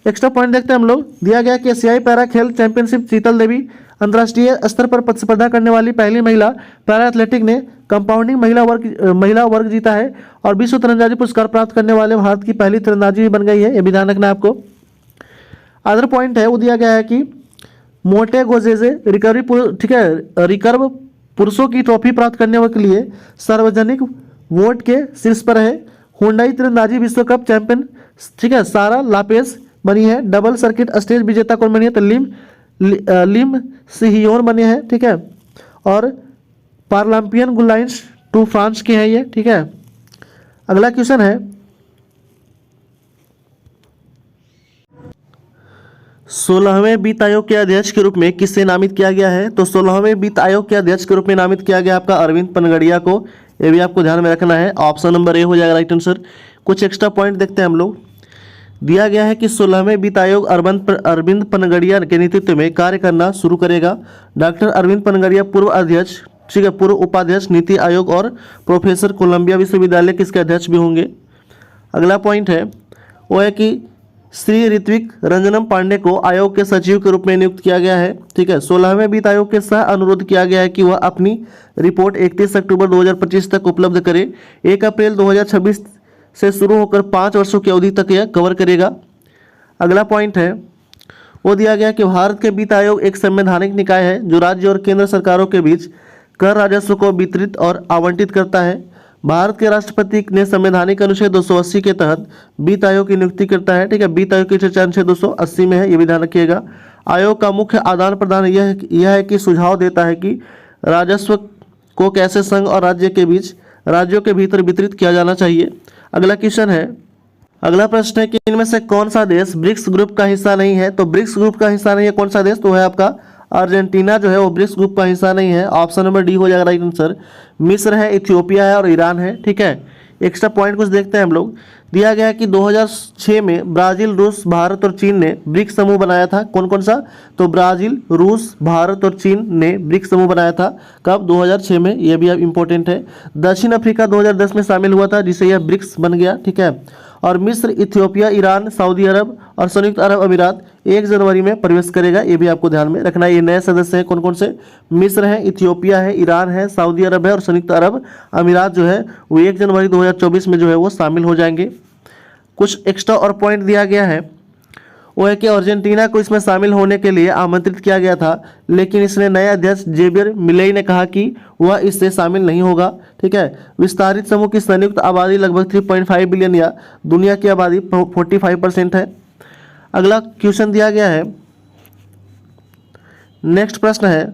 एक्स्ट्रा पॉइंट देखते हैं हम लोग। दिया गया कि एशियाई पैरा खेल चैंपियनशिप शीतल देवी अंतर्राष्ट्रीय स्तर पर प्रतिस्पर्धा करने वाली पहली महिला पैरा एथलेटिक ने कंपाउंडिंग महिला वर्ग जीता है और विश्व तीरंदाजी पुरस्कार प्राप्त करने वाले भारत की पहली तीरंदाजी भी बन गई है, ये भी ध्यान रखना है आपको। अदर पॉइंट है वो दिया गया है कि मोटे गोजेजे ठीक है, रिकर्व पुरुषों की ट्रॉफी प्राप्त करने के लिए सार्वजनिक वोट के शीर्ष पर है। हुंडई तीरंदाजी विश्व कप चैंपियन, ठीक है, सारा लापेस बनी है। डबल सर्किट स्टेज विजेता कौन बनी है? तो लिम सिहियोन बने हैं, ठीक है। और पार्लम्पियन गुलाइंस टू फ्रांस के हैं ये, ठीक है। अगला क्वेश्चन है 16वें वित्त आयोग के अध्यक्ष के रूप में किससे नामित किया गया है? तो 16वें वित्त आयोग के अध्यक्ष के रूप में नामित किया गया आपका अरविंद पनगड़िया को, ये भी आपको ध्यान में रखना है। ऑप्शन नंबर ए हो जाएगा राइट आंसर। कुछ एक्स्ट्रा पॉइंट देखते हैं हम लोग। दिया गया है कि 16वें वित्त आयोग अरविंद पनगड़िया के नेतृत्व में कार्य करना शुरू करेगा। डॉक्टर अरविंद पनगड़िया पूर्व अध्यक्ष, ठीक है, पूर्व उपाध्यक्ष नीति आयोग और प्रोफेसर कोलंबिया विश्वविद्यालय के इसके अध्यक्ष भी होंगे। अगला पॉइंट है वो है कि श्री ऋत्विक रंजनम पांडे को आयोग के सचिव के रूप में नियुक्त किया गया है, ठीक है। 16वें वित्त आयोग के सह अनुरोध किया गया है कि वह अपनी रिपोर्ट 31 अक्टूबर 2025 तक उपलब्ध करे। 1 अप्रैल 2026 से शुरू होकर 5 वर्षों की अवधि तक यह कवर करेगा। अगला पॉइंट है वो दिया गया कि भारत के वित्त आयोग एक संवैधानिक निकाय है जो राज्य और केंद्र सरकारों के बीच कर राजस्व को वितरित और आवंटित करता है। भारत के राष्ट्रपति ने संवैधानिक अनुच्छेद 280 के तहत वित्त आयोग की नियुक्ति करता है, ठीक है। वित्त आयोग की चर्चा अनुच्छेद 280 में है, ये भी ध्यान रखिएगा। आयोग का मुख्य आदान प्रदान यह है कि सुझाव देता है कि राजस्व को कैसे संघ और राज्यों के भीतर वितरित किया जाना चाहिए। अगला क्वेश्चन है, अगला प्रश्न है कि इनमें से कौन सा देश ब्रिक्स ग्रुप का हिस्सा नहीं है? तो ब्रिक्स ग्रुप का हिस्सा नहीं है कौन सा देश? तो है आपका अर्जेंटीना जो है वो ब्रिक्स ग्रुप का हिस्सा नहीं है। ऑप्शन नंबर डी हो जाएगा राइट आंसर। मिस्र है, इथियोपिया है और ईरान है, ठीक है। एक्स्ट्रा पॉइंट कुछ देखते हैं हम लोग। दिया गया है कि 2006 में ब्राजील, रूस, भारत और चीन ने ब्रिक्स समूह बनाया था। कौन कौन सा? तो ब्राजील, रूस, भारत और चीन ने ब्रिक्स समूह बनाया था। कब? 2006 में, यह भी अब इंपॉर्टेंट है। दक्षिण अफ्रीका 2010 में शामिल हुआ था जिससे यह ब्रिक्स बन गया, ठीक है। और मिस्र, इथियोपिया, ईरान, सऊदी अरब और संयुक्त अरब अमीरात 1 जनवरी में प्रवेश करेगा। ये भी आपको ध्यान में रखना है। ये नए सदस्य हैं कौन कौन से? मिस्र है, इथियोपिया है, ईरान है, सऊदी अरब है और संयुक्त अरब अमीरात जो है वो 1 जनवरी 2024 में जो है वो शामिल हो जाएंगे। कुछ एक्स्ट्रा और पॉइंट दिया गया है, वो है कि अर्जेंटीना को इसमें शामिल होने के लिए आमंत्रित किया गया था, लेकिन इसने नए अध्यक्ष जेवियर मिलेई ने कहा कि वह इससे शामिल नहीं होगा। ठीक है। विस्तारित समूह की संयुक्त आबादी लगभग 3.5 बिलियन या दुनिया की आबादी 45% है। अगला क्वेश्चन दिया गया है, नेक्स्ट प्रश्न है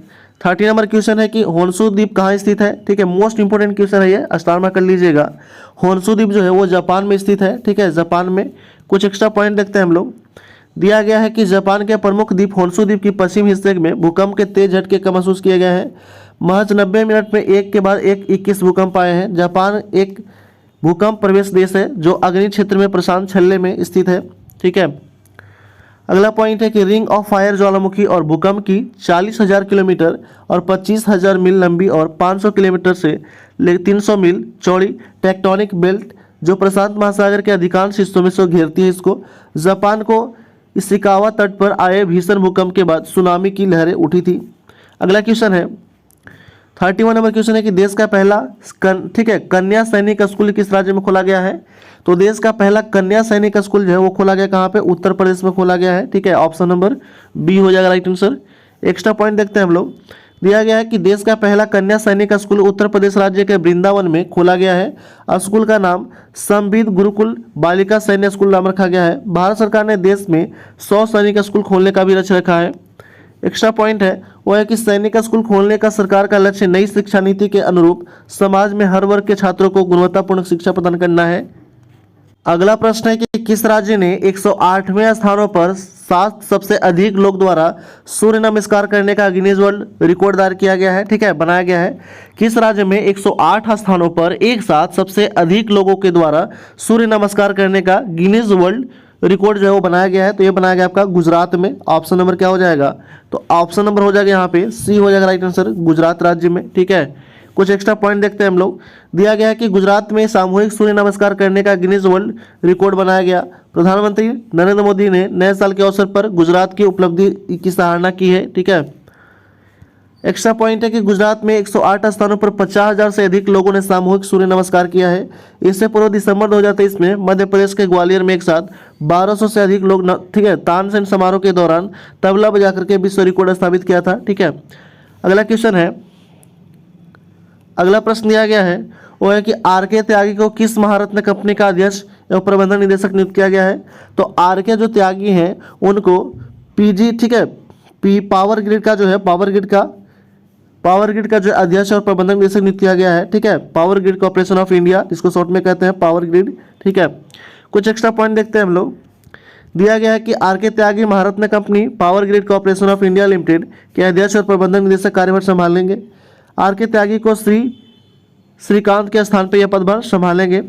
30 नंबर क्वेश्चन है कि होन्शु द्वीप कहाँ स्थित है। ठीक है, मोस्ट इंपोर्टेंट क्वेश्चन है ये, स्टार मार्क कर लीजिएगा। होन्शु द्वीप जो है वो जापान में स्थित है। ठीक है, जापान में। कुछ एक्स्ट्रा पॉइंट देखते हैं हम लोग। दिया गया है कि जापान के प्रमुख द्वीप होन्शु द्वीप की पश्चिम हिस्से में भूकंप के तेज झटके का महसूस किए गए हैं। महज 90 मिनट में एक के बाद एक 21 भूकंप आए हैं। जापान एक भूकंप प्रवेश देश है जो अग्नि क्षेत्र में प्रशांत छल्ले में स्थित है। ठीक है। अगला पॉइंट है कि रिंग ऑफ फायर ज्वालामुखी और भूकंप की 40,000 किलोमीटर और 25,000 मील लंबी और 500 किलोमीटर से 300 मील चौड़ी टेक्टोनिक बेल्ट जो प्रशांत महासागर के अधिकांश हिस्सों में से घेरती है इसको। जापान को इशिकावा तट पर आए भीषण भूकंप के बाद सुनामी की लहरें उठी थी। अगला क्वेश्चन है 31 नंबर क्वेश्चन है कि देश का पहला ठीक है कन्या सैनिक स्कूल किस राज्य में खोला गया है। तो देश का पहला कन्या सैनिक स्कूल जो है वो खोला गया कहाँ पे? उत्तर प्रदेश में खोला गया है। ठीक है, ऑप्शन नंबर बी हो जाएगा राइट आंसर। एक्स्ट्रा पॉइंट देखते हैं हम लोग। दिया गया है कि देश का पहला कन्या सैनिक स्कूल उत्तर प्रदेश राज्य के वृंदावन में खोला गया है। स्कूल का नाम संविद गुरुकुल बालिका सैन्य स्कूल नाम रखा गया है। भारत सरकार ने देश में 100 सैनिक स्कूल खोलने का भी लक्ष्य रखा है। एक्स्ट्रा पॉइंट है वो है कि सैनिक स्कूल खोलने का सरकार का लक्ष्य नई शिक्षा नीति के अनुरूप समाज में हर वर्ग के छात्रों को गुणवत्तापूर्ण शिक्षा प्रदान करना है। अगला प्रश्न है कि किस राज्य ने 108वें स्थानों पर 7 सबसे अधिक लोग द्वारा सूर्य नमस्कार करने का गिनीज वर्ल्ड रिकॉर्ड दायर किया गया है। ठीक है, बनाया गया है। किस राज्य में 108 स्थानों पर एक साथ सबसे अधिक लोगों के द्वारा सूर्य नमस्कार करने का गिनीज वर्ल्ड रिकॉर्ड जो है वो बनाया गया है? तो ये बनाया गया आपका गुजरात में। ऑप्शन नंबर क्या हो जाएगा? तो ऑप्शन नंबर हो जाएगा यहाँ पे सी हो जाएगा राइट आंसर, गुजरात राज्य में। ठीक है, कुछ एक्स्ट्रा पॉइंट देखते हैं हम लोग। दिया गया है कि गुजरात में सामूहिक सूर्य नमस्कार करने का गिनीज वर्ल्ड रिकॉर्ड बनाया गया। प्रधानमंत्री नरेंद्र मोदी ने नए साल के अवसर पर गुजरात की उपलब्धि की सराहना की है। ठीक है, एक्स्ट्रा पॉइंट है कि गुजरात में 108 स्थानों पर 50,000 से अधिक लोगों ने सामूहिक सूर्य नमस्कार किया है। इससे पूर्व दिसंबर 2023 में मध्य प्रदेश के ग्वालियर में एक साथ 1200 से अधिक लोग ठीक है तानसेन समारोह के दौरान तबला बजा करके विश्व रिकॉर्ड स्थापित किया था। ठीक है, अगला क्वेश्चन है, अगला प्रश्न दिया गया है वो है कि आर.के. त्यागी को किस महारत्न कंपनी का अध्यक्ष एवं प्रबंधन निदेशक नियुक्त किया गया है। तो आर.के. जो त्यागी हैं उनको पीजी ठीक है पावर ग्रिड का जो है पावर ग्रिड का जो अध्यक्ष और प्रबंधन निदेशक नियुक्त किया गया है। ठीक है, power grid corporation of India जिसको शॉर्ट में कहते हैं पावर ग्रिड। ठीक है, कुछ एक्स्ट्रा पॉइंट देखते हैं हम लोग। दिया गया है कि आर.के. त्यागी महारत्न company power grid corporation of India limited के अध्यक्ष और प्रबंधन निदेशक कार्यभार संभालेंगे। आर.के. त्यागी को श्रीकांत के स्थान पर यह पदभार संभालेंगे।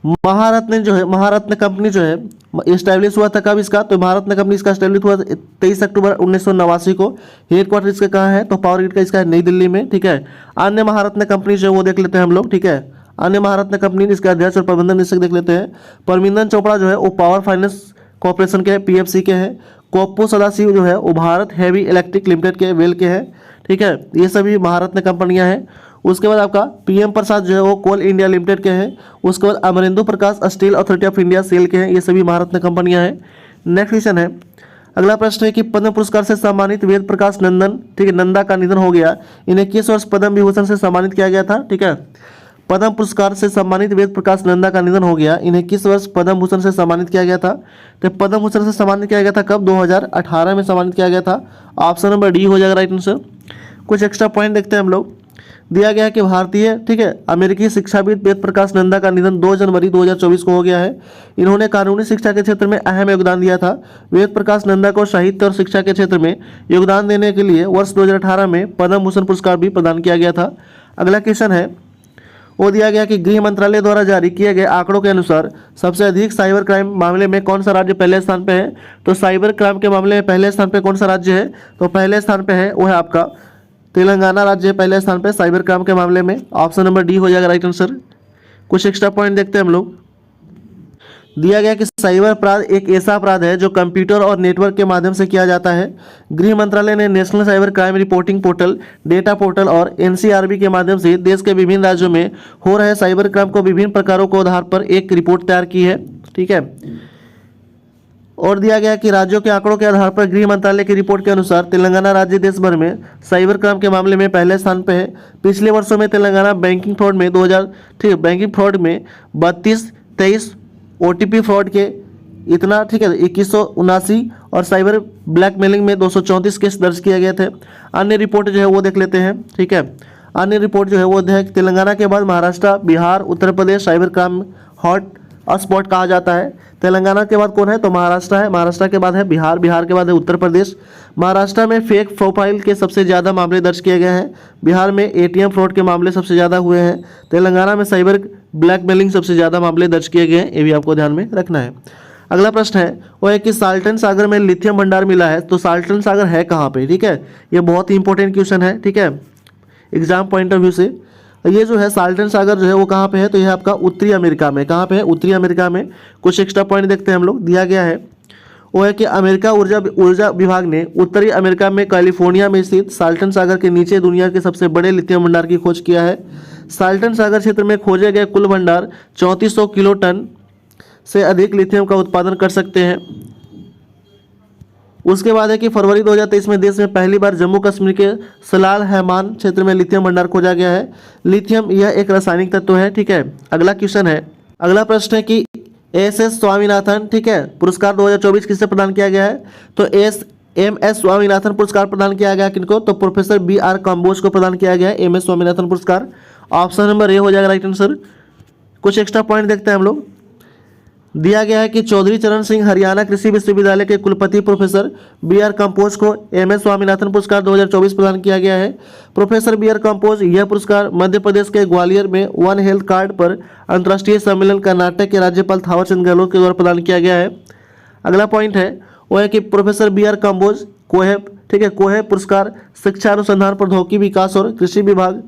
महारत्न कंपनी जो है स्टैब्लिश हुआ था कब इसका? तो महारत्न कंपनी इसका स्टैब्लिश हुआ 23 अक्टूबर 1989 को। हेडक्वार्टर इसका कहाँ है? तो पावर ग्रिड का इसका है नई दिल्ली में। ठीक है, अन्य महारत्न कंपनी जो है वो देख लेते हैं हम लोग। ठीक है, अन्य महारत्न कंपनी जिसके अध्यक्ष और प्रबंधन निदेशक देख लेते हैं। परमिंदर चोपड़ा जो है वो पावर फाइनेंस कॉर्पोरेशन के पीएफसी के हैं। कोप्पू सदाशिव जो है वो भारत हेवी इलेक्ट्रिक लिमिटेड के वेल के हैं। ठीक है, ये सभी महारत्न कंपनियां हैं। उसके बाद आपका पीएम प्रसाद जो है वो कोल इंडिया लिमिटेड के हैं। उसके बाद Amarendu Prakash Steel Authority of India SAIL के हैं। ये सभी महारत्न कंपनियां हैं। नेक्स्ट क्वेश्चन है, अगला प्रश्न है कि पद्म पुरस्कार से सम्मानित वेद प्रकाश नंदन ठीक है नंदा का निधन हो गया। इन्हें किस वर्ष पद्म विभूषण से सम्मानित किया गया था? ठीक है, पद्म पुरस्कार से सम्मानित वेद प्रकाश नंदा का निधन हो गया। इन्हें किस वर्ष पद्म भूषण से सम्मानित किया गया था? तो पद्म भूषण से सम्मानित किया गया था कब? 2018 में सम्मानित किया गया था। ऑप्शन नंबर डी हो जाएगा राइट आंसर। कुछ एक्स्ट्रा पॉइंट देखते हैं हम लोग। दिया गया है कि भारतीय ठीक है अमेरिकी शिक्षाविद वेद प्रकाश नंदा का निधन 2 जनवरी 2024 को हो गया है। इन्होंने कानूनी शिक्षा के क्षेत्र में अहम योगदान दिया था। वेद प्रकाश नंदा को साहित्य और शिक्षा के क्षेत्र में योगदान देने के लिए वर्ष 2018 में पद्म भूषण पुरस्कार भी प्रदान किया गया था। अगला क्वेश्चन है वो दिया गया कि गृह मंत्रालय द्वारा जारी किए गए आंकड़ों के अनुसार सबसे अधिक साइबर क्राइम मामले में कौन सा राज्य पहले स्थान पे है? तो साइबर क्राइम के मामले में पहले स्थान पे कौन सा राज्य है? तो पहले स्थान पे है वो है आपका तेलंगाना राज्य पहले स्थान पे साइबर क्राइम के मामले में। ऑप्शन नंबर डी हो जाएगा राइट आंसर। कुछ एक्स्ट्रा पॉइंट देखते हैं हम लोग। दिया गया कि साइबर अपराध एक ऐसा अपराध है जो कंप्यूटर और नेटवर्क के माध्यम से किया जाता है। गृह मंत्रालय ने national cyber crime reporting portal, data portal और एनसीआरबी के माध्यम से देश के विभिन्न राज्यों में हो रहे साइबर क्राइम को विभिन्न प्रकारों के आधार पर एक रिपोर्ट तैयार की है। ठीक है। और दिया गया कि राज्यों के आंकड़ों के आधार पर गृह मंत्रालय की रिपोर्ट के अनुसार तेलंगाना राज्य देश भर में साइबर क्राइम के मामले में पहले स्थान पर है। पिछले वर्षों में तेलंगाना बैंकिंग फ्रॉड में 32-23 ओटीपी फ्रॉड के इतना, ठीक है, 2179 और साइबर ब्लैकमेलिंग में 234 केस दर्ज किए गए थे। अन्य रिपोर्ट जो है वो देख लेते हैं। ठीक है। अन्य रिपोर्ट जो है वो है कि तेलंगाना के बाद Maharashtra, Bihar, Uttar Pradesh cyber crime hot spot कहा जाता है। तेलंगाना के बाद कौन है? तो महाराष्ट्र है। महाराष्ट्र के बाद है बिहार, बिहार के बाद है उत्तर प्रदेश। महाराष्ट्र में फेक प्रोफाइल के सबसे ज़्यादा मामले दर्ज किए गए हैं। बिहार में एटीएम फ्रॉड के मामले सबसे ज़्यादा हुए हैं। तेलंगाना में साइबर ब्लैकमेलिंग सबसे ज़्यादा मामले दर्ज किए गए हैं। ये भी आपको ध्यान में रखना है। अगला प्रश्न है वो है कि साल्टन सागर में लिथियम भंडार मिला है, तो साल्टन सागर है कहाँ पे? ठीक है, ये बहुत ही इंपॉर्टेंट क्वेश्चन है। ठीक है, एग्जाम पॉइंट ऑफ व्यू से ये जो है साल्टन सागर जो है वो कहाँ पे है? तो यह आपका उत्तरी अमेरिका में। कहाँ पे है? उत्तरी अमेरिका में। कुछ एक्स्ट्रा पॉइंट देखते हैं हम लोग। दिया गया है वो है कि अमेरिका ऊर्जा विभाग ने उत्तरी अमेरिका में कैलिफोर्निया में स्थित साल्टन सागर के नीचे दुनिया के सबसे बड़े लिथियम भंडार की खोज किया है। साल्टन सागर क्षेत्र में खोजे गए कुल भंडार 3400 किलो टन से अधिक लिथियम का उत्पादन कर सकते हैं। उसके बाद है कि फरवरी 2023 में देश में पहली बार जम्मू कश्मीर के सलाल हैमान क्षेत्र में लिथियम भंडार खोजा गया है। लिथियम यह एक रासायनिक तत्व है। ठीक है। अगला क्वेश्चन है, अगला प्रश्न है कि एस स्वामीनाथन, ठीक है, पुरस्कार 2024 किससे प्रदान किया गया है? तो MS स्वामीनाथन पुरस्कार प्रदान किया गया किनको? तो प्रोफेसर BR कंबोज को प्रदान किया गया है MS स्वामीनाथन पुरस्कार। ऑप्शन नंबर ए हो जाएगा राइट आंसर। कुछ एक्स्ट्रा पॉइंट देखते हैं हम लोग। दिया गया है कि चौधरी चरण सिंह हरियाणा कृषि विश्वविद्यालय के कुलपति प्रोफेसर BR कंपोज को MS स्वामीनाथन पुरस्कार 2024 प्रदान किया गया है। प्रोफेसर BR कंपोज यह पुरस्कार मध्य प्रदेश के ग्वालियर में वन हेल्थ कार्ड पर अंतर्राष्ट्रीय सम्मेलन कर्नाटक के राज्यपाल थावरचंद गहलोत के द्वारा प्रदान किया गया है। अगला पॉइंट है वो है कि प्रोफेसर BR कंबोज कोहे, ठीक है, कोहे पुरस्कार शिक्षा अनुसंधान प्रौद्योगिकी विकास और कृषि विभाग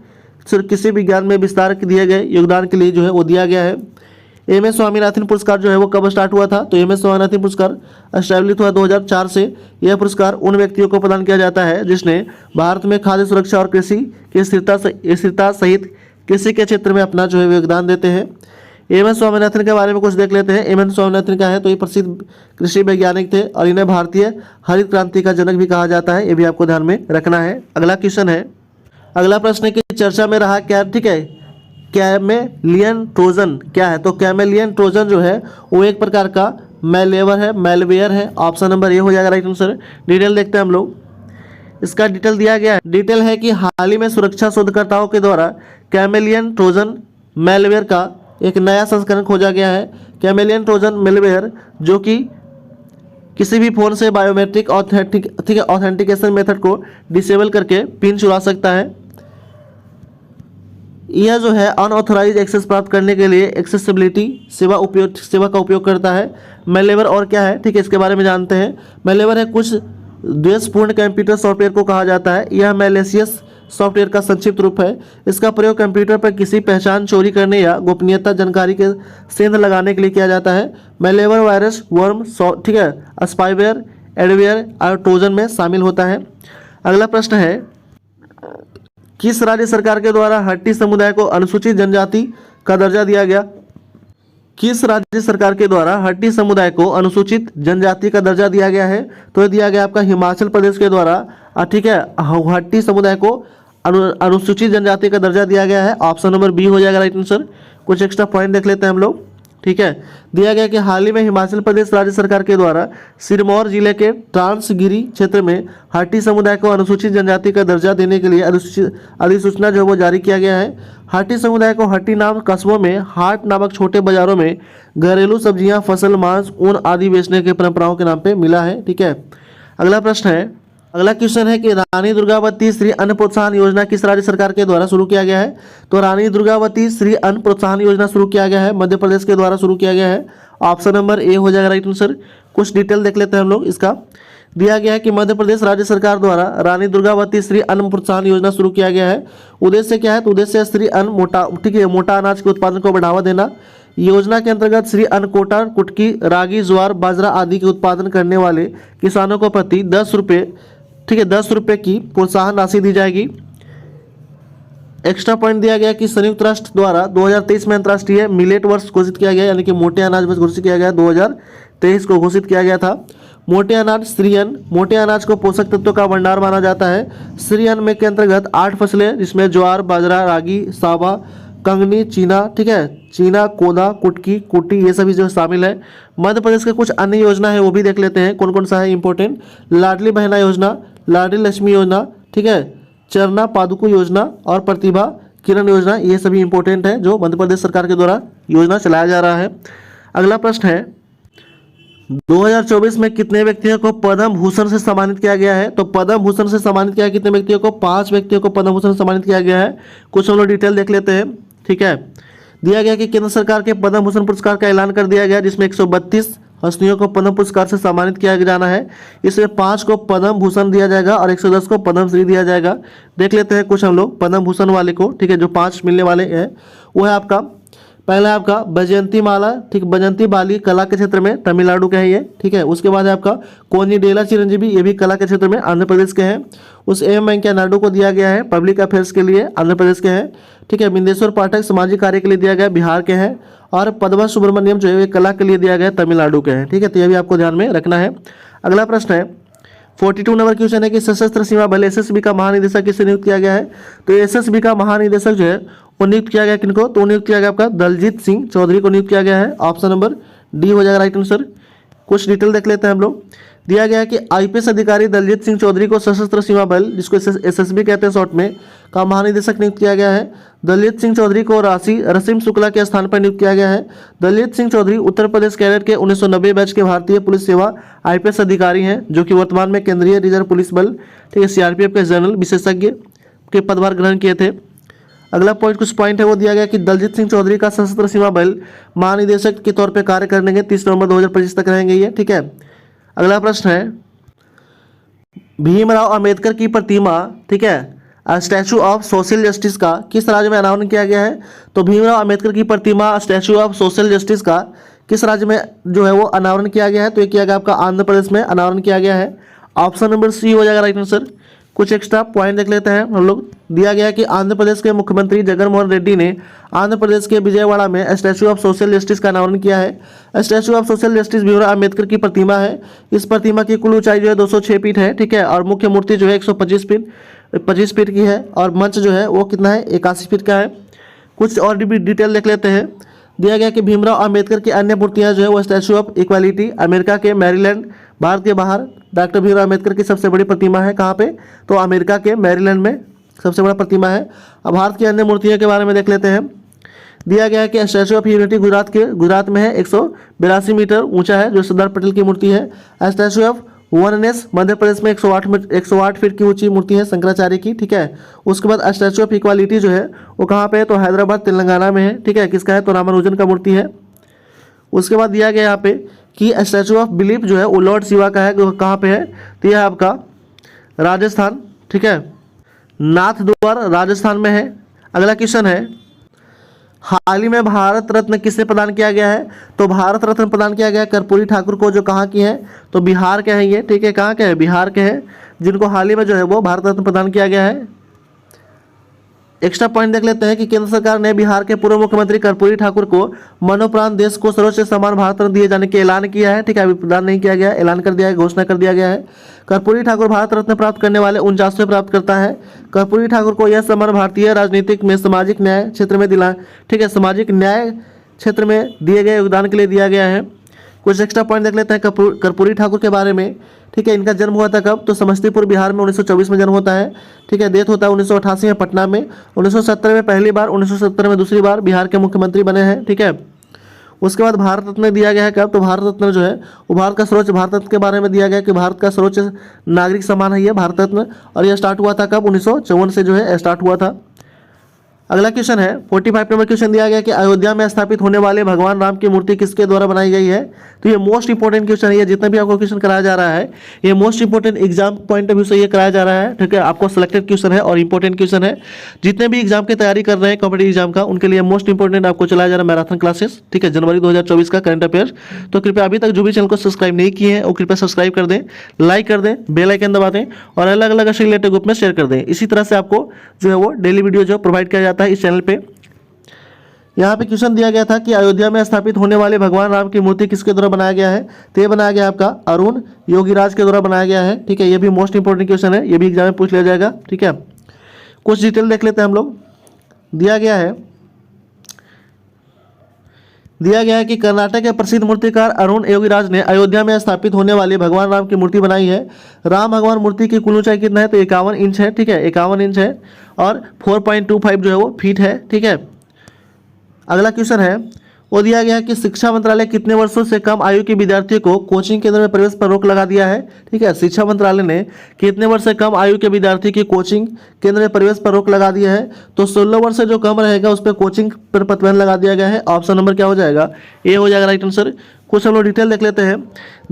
कृषि विज्ञान में विस्तार दिए गए योगदान के लिए जो है वो दिया गया है। MS स्वामीनाथन पुरस्कार जो है वो कब स्टार्ट हुआ था? तो MS स्वामीनाथन पुरस्कार एस्टैब्लिश हुआ 2004 से। यह पुरस्कार उन व्यक्तियों को प्रदान किया जाता है जिसने भारत में खाद्य सुरक्षा और कृषि की स्थिरता सहित कृषि के क्षेत्र में अपना जो है योगदान देते हैं। MS स्वामीनाथन के बारे में कुछ देख लेते हैं। MS स्वामीनाथन का है तो ये प्रसिद्ध कृषि वैज्ञानिक थे और इन्हें भारतीय हरित क्रांति का जनक भी कहा जाता है। ये भी आपको ध्यान में रखना है। अगला क्वेश्चन है, अगला प्रश्न है कि चर्चा में रहा क्या, ठीक है, कैमेलियन ट्रोजन क्या है? तो कैमेलियन ट्रोजन जो है वो एक प्रकार का मैलवेयर है। ऑप्शन नंबर ए हो जाएगा राइट आंसर। डिटेल देखते हैं हम लोग। इसका डिटेल दिया गया है। डिटेल है कि हाल ही में सुरक्षा शोधकर्ताओं के द्वारा कैमेलियन ट्रोजन मैलवेयर का एक नया संस्करण खोजा गया है। कैमेलियन ट्रोजन मैलवेयर जो कि किसी भी फोन से बायोमेट्रिक ऑथेंटिकेशन मेथड को डिसेबल करके पिन चुरा सकता है। यह जो है अनऑथोराइज एक्सेस प्राप्त करने के लिए एक्सेसिबिलिटी सेवा का उपयोग करता है। मैलवेयर और क्या है, ठीक है, इसके बारे में जानते हैं। मैलवेयर है कुछ द्वेषपूर्ण कंप्यूटर सॉफ्टवेयर को कहा जाता है। यह मैलिशियस सॉफ्टवेयर का संक्षिप्त रूप है। इसका प्रयोग कंप्यूटर पर किसी पहचान चोरी करने या गोपनीयता जानकारी के सेंध लगाने के लिए किया जाता है। मैलवेयर वायरस, वर्म, ठीक है, स्पाईवेयर, एडवेयर और ट्रोजन में शामिल होता है। अगला प्रश्न है, किस राज्य सरकार के द्वारा हट्टी समुदाय को अनुसूचित जनजाति का दर्जा दिया गया? किस राज्य सरकार के द्वारा हट्टी समुदाय को अनुसूचित जनजाति का दर्जा दिया गया है? तो दिया गया आपका हिमाचल प्रदेश के द्वारा, ठीक है, हट्टी समुदाय को अनुसूचित जनजाति का दर्जा दिया गया है। ऑप्शन नंबर बी हो जाएगा राइट आंसर। कुछ एक्स्ट्रा पॉइंट देख लेते हैं हम लोग। ठीक है, दिया गया कि हाल ही में हिमाचल प्रदेश राज्य सरकार के द्वारा सिरमौर जिले के ट्रांसगिरी क्षेत्र में हट्टी समुदाय को अनुसूचित जनजाति का दर्जा देने के लिए अधिसूचना जो वो जारी किया गया है। हट्टी समुदाय को हट्टी नाम कस्बों में हाट नामक छोटे बाजारों में घरेलू सब्जियां, फसल, मांस, ऊन आदि बेचने के परंपराओं के नाम पे मिला है। ठीक है, अगला प्रश्न है, अगला क्वेश्चन है कि रानी दुर्गावती श्री अन्न प्रोत्साहन योजना किस राज्य सरकार के द्वारा शुरू किया गया है? तो रानी दुर्गावती श्री अन्न प्रोत्साहन योजना शुरू किया गया है, मध्य प्रदेश के द्वारा शुरू किया गया है। ऑप्शन नंबर ए हो जाएगा राइट आंसर। कुछ डिटेल देख लेते हैं हम लोग इसका। दिया गया है कि मध्य प्रदेश राज्य सरकार द्वारा रानी दुर्गावती श्री अन्न प्रोत्साहन योजना शुरू किया गया है। उद्देश्य क्या है? तो उद्देश्य श्री अन्न मोटा, ठीक है, मोटा अनाज के उत्पादन को बढ़ावा देना। योजना के अंतर्गत श्री अन्न कोटा, कुटकी, रागी, ज्वार, बाजरा आदि के उत्पादन करने वाले किसानों को प्रति 10 रुपये, ठीक है, 10 रुपये की प्रोत्साहन राशि दी जाएगी। एक्स्ट्रा पॉइंट दिया गया कि संयुक्त राष्ट्र द्वारा 2023 में अंतर्राष्ट्रीय मिलेट वर्ष घोषित किया गया, यानी कि मोटे अनाज वर्ष घोषित किया गया, 2023 को घोषित किया गया था। मोटे अनाज श्री अन्न, मोटे अनाज को पोषक तत्वों का भंडार माना जाता है। श्री अन्न में के अंतर्गत 8 फसलें, जिसमें ज्वार, बाजरा, रागी, सावा, कंगनी, चीना, ठीक है, चीना, कोदा, कुटकी, कुटी, ये सभी जो शामिल है। मध्य प्रदेश के कुछ अन्य योजना है वो भी देख लेते हैं कौन कौन सा है इंपॉर्टेंट। लाडली बहना योजना, लाडली लक्ष्मी योजना, ठीक है, चरना पादुकू योजना और प्रतिभा किरण योजना, ये सभी इंपॉर्टेंट है जो मध्य प्रदेश सरकार के द्वारा योजना चलाया जा रहा है। अगला प्रश्न है 2024 में कितने व्यक्तियों को पद्म भूषण से सम्मानित किया गया है? तो पद्म भूषण से सम्मानित किया है कितने व्यक्तियों को? 5 व्यक्तियों को पद्म भूषण से सम्मानित किया गया है। कुछ हम लोग डिटेल देख लेते हैं, ठीक है। दिया गया कि केंद्र सरकार के पद्म भूषण पुरस्कार का ऐलान कर दिया गया, जिसमें 132 हस्तियों को पद्म पुरस्कार से सम्मानित किया जाना है। इसमें 5 को पद्म भूषण दिया जाएगा और 110 को पद्मश्री दिया जाएगा। देख लेते हैं कुछ हम लोग पद्म भूषण वाले को, ठीक है, जो 5 मिलने वाले हैं वो है आपका, पहला है आपका बैजयंती माला, ठीक, बैजयंती बाली कला के क्षेत्र में तमिलनाडु के हैं ये, ठीक है। उसके बाद है आपका कोनिडेला चिरंजीवी, ये भी कला के क्षेत्र में आंध्र प्रदेश के हैं। उस एम वेंकैया नायडू को दिया गया है पब्लिक अफेयर्स के लिए, आंध्र प्रदेश के हैं, ठीक है। बिंदेश्वर पाठक सामाजिक कार्य के लिए दिया गया, बिहार के हैं। और पद्मा सुब्रमण्यम जो है ये कला के लिए दिया गया, तमिलनाडु के हैं, ठीक है। तो ये भी आपको ध्यान में रखना है। अगला प्रश्न है 42 नंबर क्वेश्चन है कि सशस्त्र सीमा बल एसएसबी का महानिदेशक किसे नियुक्त किया गया है? तो एसएसबी का महानिदेशक जो है वो नियुक्त किया गया किनको? तो नियुक्त किया गया आपका दलजीत सिंह चौधरी को नियुक्त किया गया है। ऑप्शन नंबर डी हो जाएगा राइट आंसर। कुछ डिटेल देख लेते हैं हम लोग। दिया गया है कि आईपीएस अधिकारी दलजीत सिंह चौधरी को सशस्त्र सीमा बल, जिसको एसएसबी कहते हैं शॉर्ट में, का महानिदेशक नियुक्त किया गया है। दलजीत सिंह चौधरी को रसीम शुक्ला के स्थान पर नियुक्त किया गया है। दलजीत सिंह चौधरी उत्तर प्रदेश कैडेट के 1990 बैच के भारतीय पुलिस सेवा आईपीएस अधिकारी हैं, जो कि वर्तमान में केंद्रीय रिजर्व पुलिस बल, ठीक है, सीआरपीएफ के जनरल विशेषज्ञ के पदभार ग्रहण किए थे। अगला कुछ पॉइंट है वो दिया गया कि दलजीत सिंह चौधरी का सशस्त्र सीमा बल महानिदेशक के तौर पर कार्य करेंगे 30 नवंबर 2025 तक रहेंगे ये, ठीक है। अगला प्रश्न है भीमराव अंबेडकर की प्रतिमा, ठीक है, स्टैचू ऑफ सोशल जस्टिस का किस राज्य में अनावरण किया गया है? तो भीमराव अंबेडकर की प्रतिमा स्टैचू ऑफ सोशल जस्टिस का किस राज्य में जो है वो अनावरण किया गया है? तो ये किया गया आपका आंध्र प्रदेश में अनावरण किया गया है। ऑप्शन नंबर सी हो जाएगा राइट आंसर। कुछ एक्स्ट्रा पॉइंट देख लेते हैं हम लोग। दिया गया कि आंध्र प्रदेश के मुख्यमंत्री जगनमोहन रेड्डी ने आंध्र प्रदेश के विजयवाड़ा में स्टैचू ऑफ सोशल जस्टिस का अनावरण किया है। Statue of social justice Bhimrao Ambedkar की प्रतिमा है। इस प्रतिमा की कुल ऊंचाई जो है 206 फीट है, ठीक है, और मुख्य मूर्ति जो है 125 फीट की है और मंच जो है वो कितना है 81 फीट का है। कुछ और भी डिटेल देख लेते हैं। दिया गया कि भीमराव अंबेडकर की अन्य मूर्तियां जो है वो स्टैचू ऑफ इक्वालिटी अमेरिका के मैरीलैंड, भारत के बाहर डॉक्टर भीमराव अंबेडकर की सबसे बड़ी प्रतिमा है। कहाँ पे? तो अमेरिका के मैरीलैंड में सबसे बड़ा प्रतिमा है। अब भारत की अन्य मूर्तियों के बारे में देख लेते हैं। दिया गया है कि स्टैचू ऑफ यूनिटी गुजरात में है, 182 मीटर ऊंचा है, जो सरदार पटेल की मूर्ति है। Statue of oneness Madhya Pradesh में 108 फीट की ऊंची मूर्ति है शंकराचार्य की, ठीक है। उसके बाद स्टैचू ऑफ इक्वालिटी जो है वो कहाँ पे है? तो हैदराबाद तेलंगाना में है, ठीक है। किसका है? तो रामानुजन का मूर्ति है। उसके बाद दिया गया यहाँ पे कि स्टैचू ऑफ बिलीफ जो है वो लॉर्ड शिवा का है, कहाँ पे है? तो यह आपका राजस्थान, ठीक है, नाथ द्वार राजस्थान में है। अगला क्वेश्चन है हाल ही में भारत रत्न किसे प्रदान किया गया है? तो भारत रत्न प्रदान किया गया है कर्पूरी ठाकुर को, जो कहाँ की है? तो बिहार के हैं ये, ठीक है। कहाँ के हैं? बिहार के हैं, जिनको हाल ही में जो है वो भारत रत्न प्रदान किया गया है। एक्स्ट्रा पॉइंट देख लेते हैं कि केंद्र सरकार ने बिहार के पूर्व मुख्यमंत्री कर्पूरी ठाकुर को मनोप्राण देश को सर्वोच्च सम्मान भारत रत्न दिए जाने के ऐलान किया है, ठीक है। अभी प्रदान नहीं किया गया, ऐलान कर दिया है, घोषणा कर दिया गया है। कर्पूरी ठाकुर भारत रत्न प्राप्त करने वाले 49वें प्राप्त करता है। कर्पूरी ठाकुर को यह सम्मान भारतीय राजनीतिक में सामाजिक न्याय क्षेत्र में दिला, ठीक है, सामाजिक न्याय क्षेत्र में दिए गए योगदान के लिए दिया गया है। कुछ एक्स्ट्रा पॉइंट देख लेते हैं कर्पूरी ठाकुर के बारे में, ठीक है। इनका जन्म हुआ था कब? तो समस्तीपुर बिहार में 1924 में जन्म होता है, ठीक है। डेथ होता है 1988 में पटना में। 1970 में पहली बार, 1970 में दूसरी बार बिहार के मुख्यमंत्री बने हैं, ठीक है। उसके बाद भारत रत्न दिया गया है कब? तो भारत रत्न जो है वो भारत का सर्वोच्च, भारत रत्न के बारे में दिया गया कि भारत का सर्वोच्च नागरिक सम्मान है ये भारत रत्न, और यह स्टार्ट हुआ था कब? 1954 से जो है स्टार्ट हुआ था। अगला क्वेश्चन है 45 नंबर क्वेश्चन दिया गया कि अयोध्या में स्थापित होने वाले भगवान राम की मूर्ति किसके द्वारा बनाई गई है। तो ये मोस्ट इंपॉर्टेंट क्वेश्चन है, ये जितना भी आपको क्वेश्चन कराया जा रहा है ये most important exam point of view से ये कराया जा रहा है, ठीक है। आपको सिलेक्टेड क्वेश्चन है और इंपॉर्टेंट क्वेश्चन है, जितने भी एग्जाम की तैयारी कर रहे हैं कॉम्पिटिटिव एग्जाम का उनके लिए मोस्ट इंपॉर्टेंट आपको चलाया जा रहा है मैराथन क्लासेस, ठीक है, जनवरी 2024 का करंट अफेयर्स। तो कृपया अभी तक जो भी चैनल को सब्सक्राइब नहीं किए हैं वो कृपया सब्सक्राइब कर दें, लाइक कर दें, बेल आइकन दबा दें और अलग अलग रिलेटेड ग्रुप में शेयर कर दें। इसी तरह से आपको जो है वो डेली वीडियो जो प्रोवाइड किया जाता है इस चैनल पे। यहाँ पे क्वेश्चन दिया गया था कि अयोध्या में स्थापित होने वाले भगवान राम की मूर्ति किसके द्वारा बनाया गया है। तो ये बनाया गया आपका अरुण योगीराज के द्वारा बनाया गया है, ठीक है। ये भी मोस्ट इंपॉर्टेंट क्वेश्चन है, ये भी एग्जाम में पूछ लिया जाएगा, ठीक है। कुछ डिटेल देख लेते हैं हम लोग। दिया गया है कि कर्नाटक के प्रसिद्ध मूर्तिकार अरुण योगीराज ने अयोध्या में स्थापित होने वाली भगवान राम की मूर्ति बनाई है। राम भगवान मूर्ति की कुल ऊंचाई कितना है, तो 51 इंच है, ठीक है, 51 इंच है और 4.25 जो है वो फीट है, ठीक है। अगला क्वेश्चन है वो दिया गया है कि शिक्षा मंत्रालय कितने वर्षों से कम आयु के विद्यार्थियों को कोचिंग केंद्र में प्रवेश पर रोक लगा दिया है, ठीक है। शिक्षा मंत्रालय ने कितने वर्ष से कम आयु के विद्यार्थी की कोचिंग केंद्र में प्रवेश पर रोक लगा दिया है। तो 16 वर्ष से जो कम रहेगा उस पर कोचिंग पर प्रतिबंध लगा दिया गया है। ऑप्शन नंबर क्या हो जाएगा, ए हो जाएगा राइट आंसर। कुछ हम लोग डिटेल देख लेते हैं।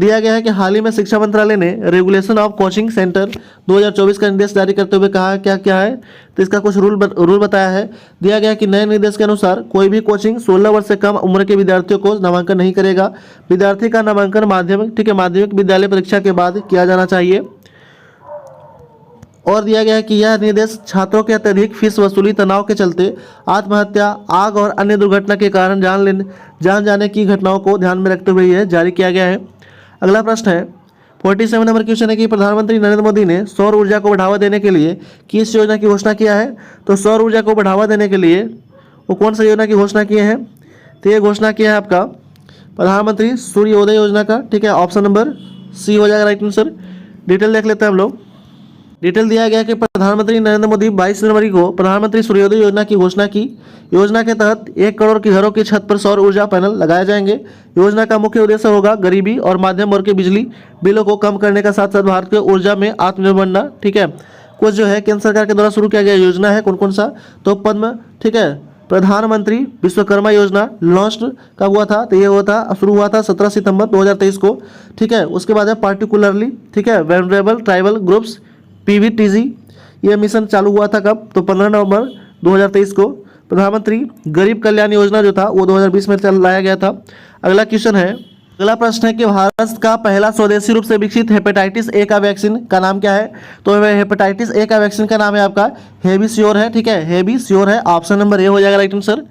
दिया गया है कि हाल ही में शिक्षा मंत्रालय ने रेगुलेशन ऑफ कोचिंग सेंटर 2024 का निर्देश जारी करते हुए कहा क्या क्या है, तो इसका कुछ रूल बताया है। दिया गया है कि नए निर्देश के अनुसार कोई भी कोचिंग 16 वर्ष से कम उम्र के विद्यार्थियों को नामांकन नहीं करेगा। विद्यार्थी का नामांकन माध्यमिक, ठीक है, माध्यमिक विद्यालय परीक्षा के बाद किया जाना चाहिए। और दिया गया है कि यह निर्देश छात्रों के अत्यधिक फीस वसूली तनाव के चलते आत्महत्या, आग और अन्य दुर्घटना के कारण जान जाने की घटनाओं को ध्यान में रखते हुए यह जारी किया गया है। अगला प्रश्न है 47 नंबर क्वेश्चन है कि प्रधानमंत्री नरेंद्र मोदी ने सौर ऊर्जा को बढ़ावा देने के लिए किस योजना की घोषणा किया है। तो सौर ऊर्जा को बढ़ावा देने के लिए वो कौन सा योजना की घोषणा किए हैं, तो ये घोषणा किया है आपका प्रधानमंत्री सूर्योदय योजना का, ठीक है। ऑप्शन नंबर सी हो जाएगा राइट आंसर। डिटेल देख लेते हैं हम लोग। डिटेल दिया गया कि प्रधानमंत्री नरेंद्र मोदी 22 जनवरी को प्रधानमंत्री सूर्योदय योजना की घोषणा की। योजना के तहत 1 करोड़ के घरों की छत पर सौर ऊर्जा पैनल लगाए जाएंगे। योजना का मुख्य उद्देश्य होगा गरीबी और मध्यम वर्ग के बिजली बिलों को कम करने का साथ साथ भारत के ऊर्जा में आत्मनिर्भर बनना, ठीक है। कुछ जो है केंद्र सरकार के द्वारा शुरू किया गया योजना है, कौन कौन सा, तो पद्म, ठीक है, प्रधानमंत्री विश्वकर्मा योजना लॉन्च कब हुआ था, तो ये हुआ था शुरू हुआ था 17 सितंबर 2023 को, ठीक है। उसके बाद है पार्टिकुलरली, ठीक है, वेनरेबल ट्राइबल ग्रुप्स PVTG, ये मिशन चालू हुआ था कब, तो 15 नवंबर 2023 को। प्रधानमंत्री गरीब कल्याण योजना जो था वो 2020 में लाया गया था। अगला क्वेश्चन है, अगला प्रश्न है कि भारत का पहला स्वदेशी रूप से विकसित हेपेटाइटिस ए का वैक्सीन का नाम क्या है। तो हेपेटाइटिस ए का वैक्सीन का नाम है आपका हेविसियोर है, ठीक है, हेविसियोर है। ऑप्शन नंबर ए हो जाएगा राइट आंसर।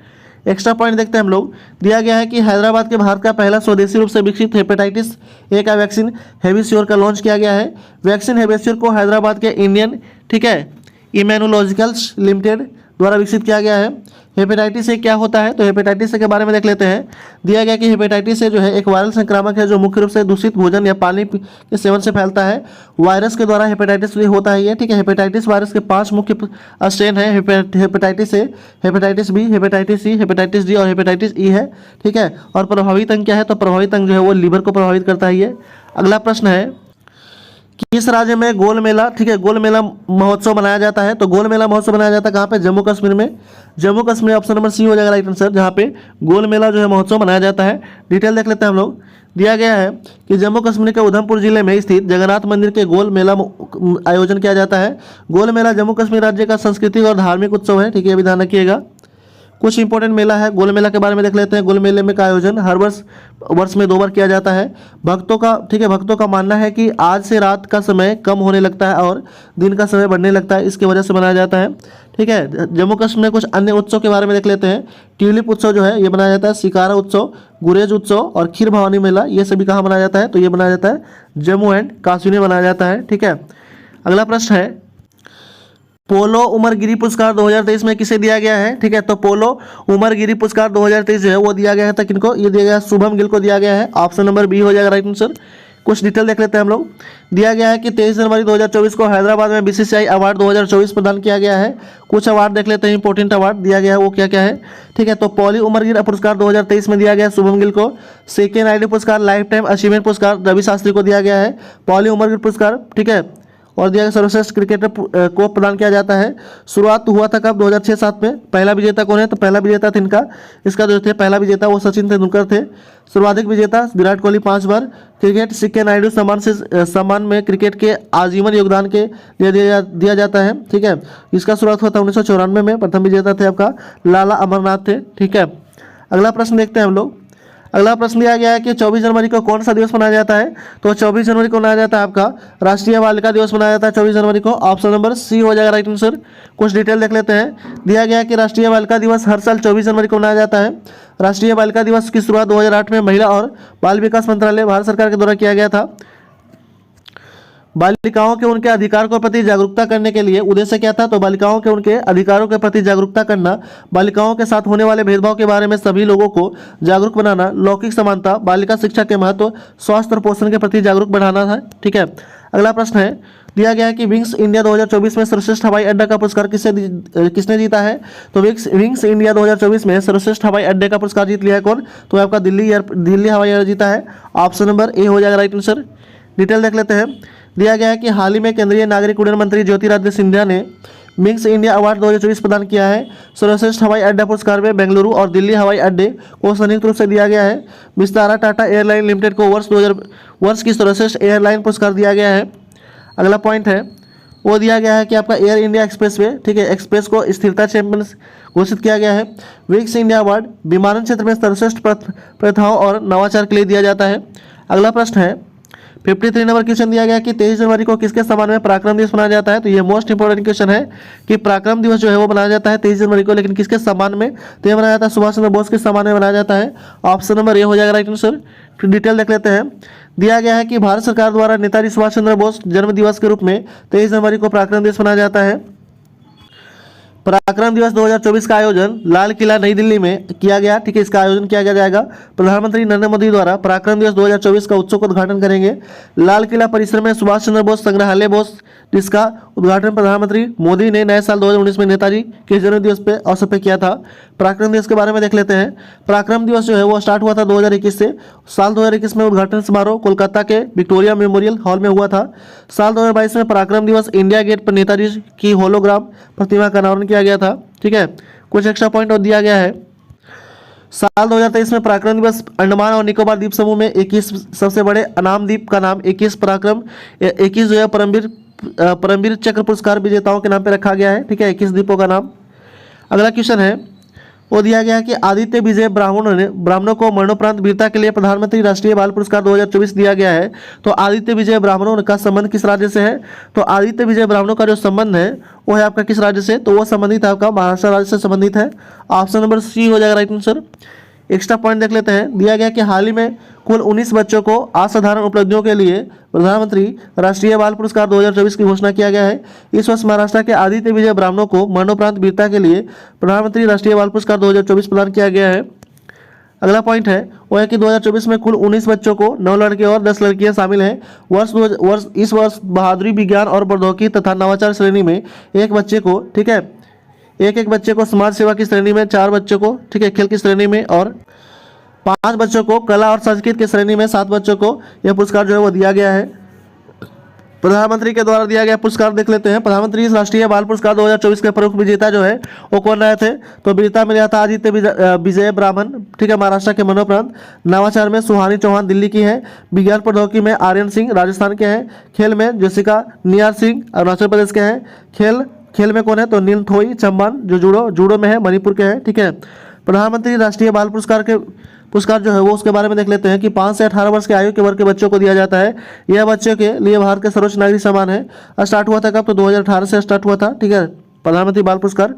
एक्स्ट्रा पॉइंट देखते हैं हम लोग। दिया गया है कि हैदराबाद के भारत का पहला स्वदेशी रूप से विकसित हेपेटाइटिस ए का वैक्सीन हेविसियोर का लॉन्च किया गया है। वैक्सीन हेविसियोर को हैदराबाद के इंडियन, ठीक है, इम्यूनोलॉजिकल्स लिमिटेड द्वारा विकसित किया गया है। हेपेटाइटिस ए क्या होता है, तो हेपेटाइटिस ए के बारे में देख लेते हैं। दिया गया कि हेपेटाइटिस ए जो है एक वायरल संक्रामक है जो मुख्य रूप से दूषित भोजन या पानी के सेवन से फैलता है। वायरस के द्वारा हेपेटाइटिस होता है ये, ठीक है। हेपेटाइटिस वायरस के 5 मुख्य स्ट्रेन है, hepatitis A, hepatitis B, hepatitis C, hepatitis D और हेपेटाइटिस ई है, ठीक है। और प्रभावित अंग क्या है, तो प्रभावित अंग जो है वो लीवर को प्रभावित करता है ये। अगला प्रश्न है किस राज्य में गोल मेला, ठीक है, गोल मेला महोत्सव मनाया जाता है। तो गोल मेला महोत्सव मनाया जाता है कहाँ पे, जम्मू कश्मीर में। Jammu Kashmir, option number C हो जाएगा राइट आंसर, जहाँ पे गोल मेला जो है महोत्सव मनाया जाता है। डिटेल देख लेते हैं हम लोग। दिया गया है कि जम्मू कश्मीर के उधमपुर जिले में स्थित जगन्नाथ मंदिर के गोल मेला आयोजन किया जाता है। गोल मेला जम्मू कश्मीर राज्य का सांस्कृतिक और धार्मिक उत्सव है, ठीक है, ये भी ध्यान रखिएगा। कुछ इंपॉर्टेंट मेला है, गोल मेला के बारे में देख लेते हैं। गोल मेले में का आयोजन हर वर्ष में 2 बार किया जाता है। भक्तों का, ठीक है, भक्तों का मानना है कि आज से रात का समय कम होने लगता है और दिन का समय बढ़ने लगता है, इसकी वजह से मनाया जाता है, ठीक है। जम्मू कश्मीर में कुछ अन्य उत्सव के बारे में देख लेते हैं। ट्यूलिप उत्सव जो है ये मनाया जाता है, शिकारा उत्सव, गुरेज उत्सव और खीर भवानी मेला, ये सभी कहाँ मनाया जाता है, तो ये मनाया जाता है जम्मू एंड कश्मीर में मनाया जाता है, ठीक है। अगला प्रश्न है पोलो उमर गिरी पुरस्कार 2023 में किसे दिया गया है, ठीक है। तो पोलो उमर गिरी पुरस्कार 2023 जो है वो दिया गया था किनको, ये दिया गया शुभम गिल को दिया गया है। ऑप्शन नंबर बी हो जाएगा राइट आंसर। कुछ डिटेल देख लेते हैं हम लोग। दिया गया है कि 23 जनवरी 2024 को हैदराबाद में BCCI अवार्ड 2024 प्रदान किया गया है। कुछ अवार्ड देख लेते हैं, इंपॉर्टेंट अवार्ड दिया गया है वो क्या क्या है, ठीक है। तो पॉली उमर गिर पुरस्कार 2023 में दिया गया शुभम गिल को। सेकेंड आईडी पुरस्कार लाइफ टाइम अचीवमेंट पुरस्कार रवि शास्त्री को दिया गया है। पॉली उमर गिर पुरस्कार, ठीक है, और दिया गया सर्वश्रेष्ठ क्रिकेटर को प्रदान किया जाता है। शुरुआत हुआ था कब? 2006-7 में। पहला विजेता कौन है? तो पहला विजेता था इनका, इसका जो थे पहला विजेता वो सचिन तेंदुलकर थे। सर्वाधिक विजेता विराट कोहली 5 बार। क्रिकेट सिक्के नायडू सम्मान में क्रिकेट के आजीवन योगदान के लिए दिया जाता है। ठीक है, इसका शुरुआत हुआ था 1994 में। प्रथम विजेता थे आपका लाला अमरनाथ थे। ठीक है, अगला प्रश्न देखते हैं हम लोग। अगला प्रश्न दिया गया है कि 24 जनवरी को कौन सा दिवस मनाया जाता है? तो 24 जनवरी को मनाया जाता है आपका राष्ट्रीय बालिका दिवस मनाया जाता है 24 जनवरी को। ऑप्शन नंबर सी हो जाएगा राइट आंसर। कुछ डिटेल देख लेते हैं। दिया गया है कि राष्ट्रीय बालिका दिवस हर साल 24 जनवरी को मनाया जाता है। राष्ट्रीय बालिका दिवस की शुरुआत 2008 में महिला और बाल विकास मंत्रालय भारत सरकार के द्वारा किया गया था। बालिकाओं के उनके अधिकारों के प्रति जागरूकता करने के लिए उद्देश्य क्या था? तो बालिकाओं के उनके अधिकारों के प्रति जागरूकता करना, बालिकाओं के साथ होने वाले भेदभाव के बारे में सभी लोगों को जागरूक बनाना, लौकिक समानता, बालिका शिक्षा के महत्व, स्वास्थ्य और पोषण के प्रति जागरूक बढ़ाना था। ठीक है, अगला प्रश्न है, दिया गया है कि विंग्स इंडिया 2024 में सर्वश्रेष्ठ हवाई अड्डा का पुरस्कार किसने जीता है? तो विंग्स इंडिया 2024 में सर्वश्रेष्ठ हवाई अड्डे का पुरस्कार जीत लिया है कौन? तो आपका दिल्ली हवाई अड्डा जीता है। ऑप्शन नंबर ए हो जाएगा राइट आंसर। डिटेल देख लेते हैं। दिया गया है कि हाल ही में केंद्रीय नागरिक उड्डयन मंत्री ज्योतिरादित्य सिंधिया ने विंग्स इंडिया अवार्ड 2024 प्रदान किया है। सर्वश्रेष्ठ हवाई अड्डा पुरस्कार में बेंगलुरु और दिल्ली हवाई अड्डे को संयुक्त रूप से दिया गया है। विस्तारा टाटा एयरलाइन लिमिटेड को वर्ष की सर्वश्रेष्ठ एयरलाइन पुरस्कार दिया गया है। अगला पॉइंट है वो दिया गया है कि आपका एयर इंडिया एक्सप्रेसवे, ठीक है, एक्सप्रेस को स्थिरता चैंपियन घोषित किया गया है। विंग्स इंडिया अवार्ड विमानन क्षेत्र में सर्वश्रेष्ठ प्रथाओं और नवाचार के लिए दिया जाता है। अगला प्रश्न है 53 नंबर क्वेश्चन दिया गया कि 23 जनवरी को किसके सम्मान में पराक्रम दिवस मनाया जाता है? तो ये मोस्ट इंपोर्टेंट क्वेश्चन है कि पराक्रम दिवस जो है वो मनाया जाता है 23 जनवरी को, लेकिन किसके सम्मान में? तो ये मनाया जाता है सुभाष चंद्र बोस के सम्मान में मनाया जाता है। ऑप्शन नंबर ए हो जाएगा राइट आंसर। फिर डिटेल देख लेते हैं। दिया गया है कि भारत सरकार द्वारा नेताजी सुभाष चंद्र बोस जन्म दिवस के रूप में 23 जनवरी को पराक्रम दिवस मनाया जाता है। पराक्रम दिवस 2024 का आयोजन लाल किला नई दिल्ली में किया गया। ठीक है, इसका आयोजन किया जाएगा। प्रधानमंत्री नरेंद्र मोदी द्वारा पराक्रम दिवस 2024 का उत्सव का उद्घाटन करेंगे। लाल किला परिसर में सुभाष चंद्र बोस संग्रहालय बोस, जिसका उद्घाटन प्रधानमंत्री मोदी ने नए साल 2019 में नेताजी के जन्म दिवस पे अवसर पे किया था। पराक्रम दिवस के बारे में देख लेते हैं। पराक्रम दिवस जो है वो स्टार्ट हुआ था 2021 से। साल 2021 में उद्घाटन समारोह कोलकाता के विक्टोरिया मेमोरियल हॉल में हुआ था। साल 2022 में पराक्रम दिवस इंडिया गेट पर नेताजी की होलोग्राम प्रतिमा का अनावरण किया गया था। ठीक है, कुछ एक्स्ट्रा पॉइंट और दिया गया है। साल 2023 में पराक्रम दिवस अंडमान और निकोबार द्वीप समूह में 21 सबसे बड़े अनाम द्वीप का नाम 21 जो है परमवीर चक्र पुरस्कार विजेताओं के नाम पे रखा गया है। ठीक है, 21 द्वीपों का नाम। अगला क्वेश्चन है वो दिया गया कि आदित्य विजय ब्राह्मणों को मरणोपरांत वीरता के लिए प्रधानमंत्री राष्ट्रीय बाल पुरस्कार 2024 दिया गया है। तो आदित्य विजय ब्राह्मणों का संबंध किस राज्य से है? तो आदित्य विजय ब्राह्मणों का जो संबंध है वो है आपका किस राज्य से? तो वो संबंधित है आपका महाराष्ट्र राज्य से संबंधित है। ऑप्शन नंबर सी हो जाएगा राइट आंसर। एक्स्ट्रा पॉइंट देख लेते हैं। दिया गया कि हाल ही में कुल 19 बच्चों को असाधारण उपलब्धियों के लिए प्रधानमंत्री राष्ट्रीय बाल पुरस्कार 2024 की घोषणा किया गया है। इस वर्ष महाराष्ट्र के आदित्य विजय ब्राह्मणों को मरणोपरांत वीरता के लिए प्रधानमंत्री राष्ट्रीय बाल पुरस्कार 2024 प्रदान किया गया है। अगला पॉइंट है वो है कि 2024 में कुल 19 बच्चों को 9 लड़के और 10 लड़कियां शामिल हैं। इस वर्ष बहादुरी, विज्ञान और प्रौद्योगिकी तथा नवाचार श्रेणी में एक बच्चे को, ठीक है, एक बच्चे को समाज सेवा की श्रेणी में, 4 बच्चों को, ठीक है, खेल की श्रेणी में और 5 बच्चों को कला और संस्कृत की श्रेणी में, 7 बच्चों को यह पुरस्कार जो है वो दिया गया है। प्रधानमंत्री के द्वारा दिया गया पुरस्कार देख लेते हैं। प्रधानमंत्री इस राष्ट्रीय बाल पुरस्कार 2024 के प्रमुख विजेता जो है वो कौन रहे थे? तो वीरता में रहा था आदित्य विजय ब्राह्मण, ठीक है, महाराष्ट्र के मरणोपरांत। नवाचार में सुहानी चौहान दिल्ली की है। विज्ञान प्रौद्योगिकी में आर्यन सिंह राजस्थान के हैं। खेल में जेसिका नियार सिंह अरुणाचल प्रदेश के हैं। खेल में कौन है? तो नील थोई चम्बान जो जूडो में है, मणिपुर के हैं। ठीक है, प्रधानमंत्री राष्ट्रीय बाल पुरस्कार जो है वो उसके बारे में देख लेते हैं कि 5 से 18 वर्ष के आयु के वर्ग के बच्चों को दिया जाता है। यह बच्चों के लिए भारत के सर्वोच्च नागरिक सम्मान है। स्टार्ट हुआ था कब? तो 2018 से स्टार्ट हुआ था। ठीक है, प्रधानमंत्री बाल पुरस्कार।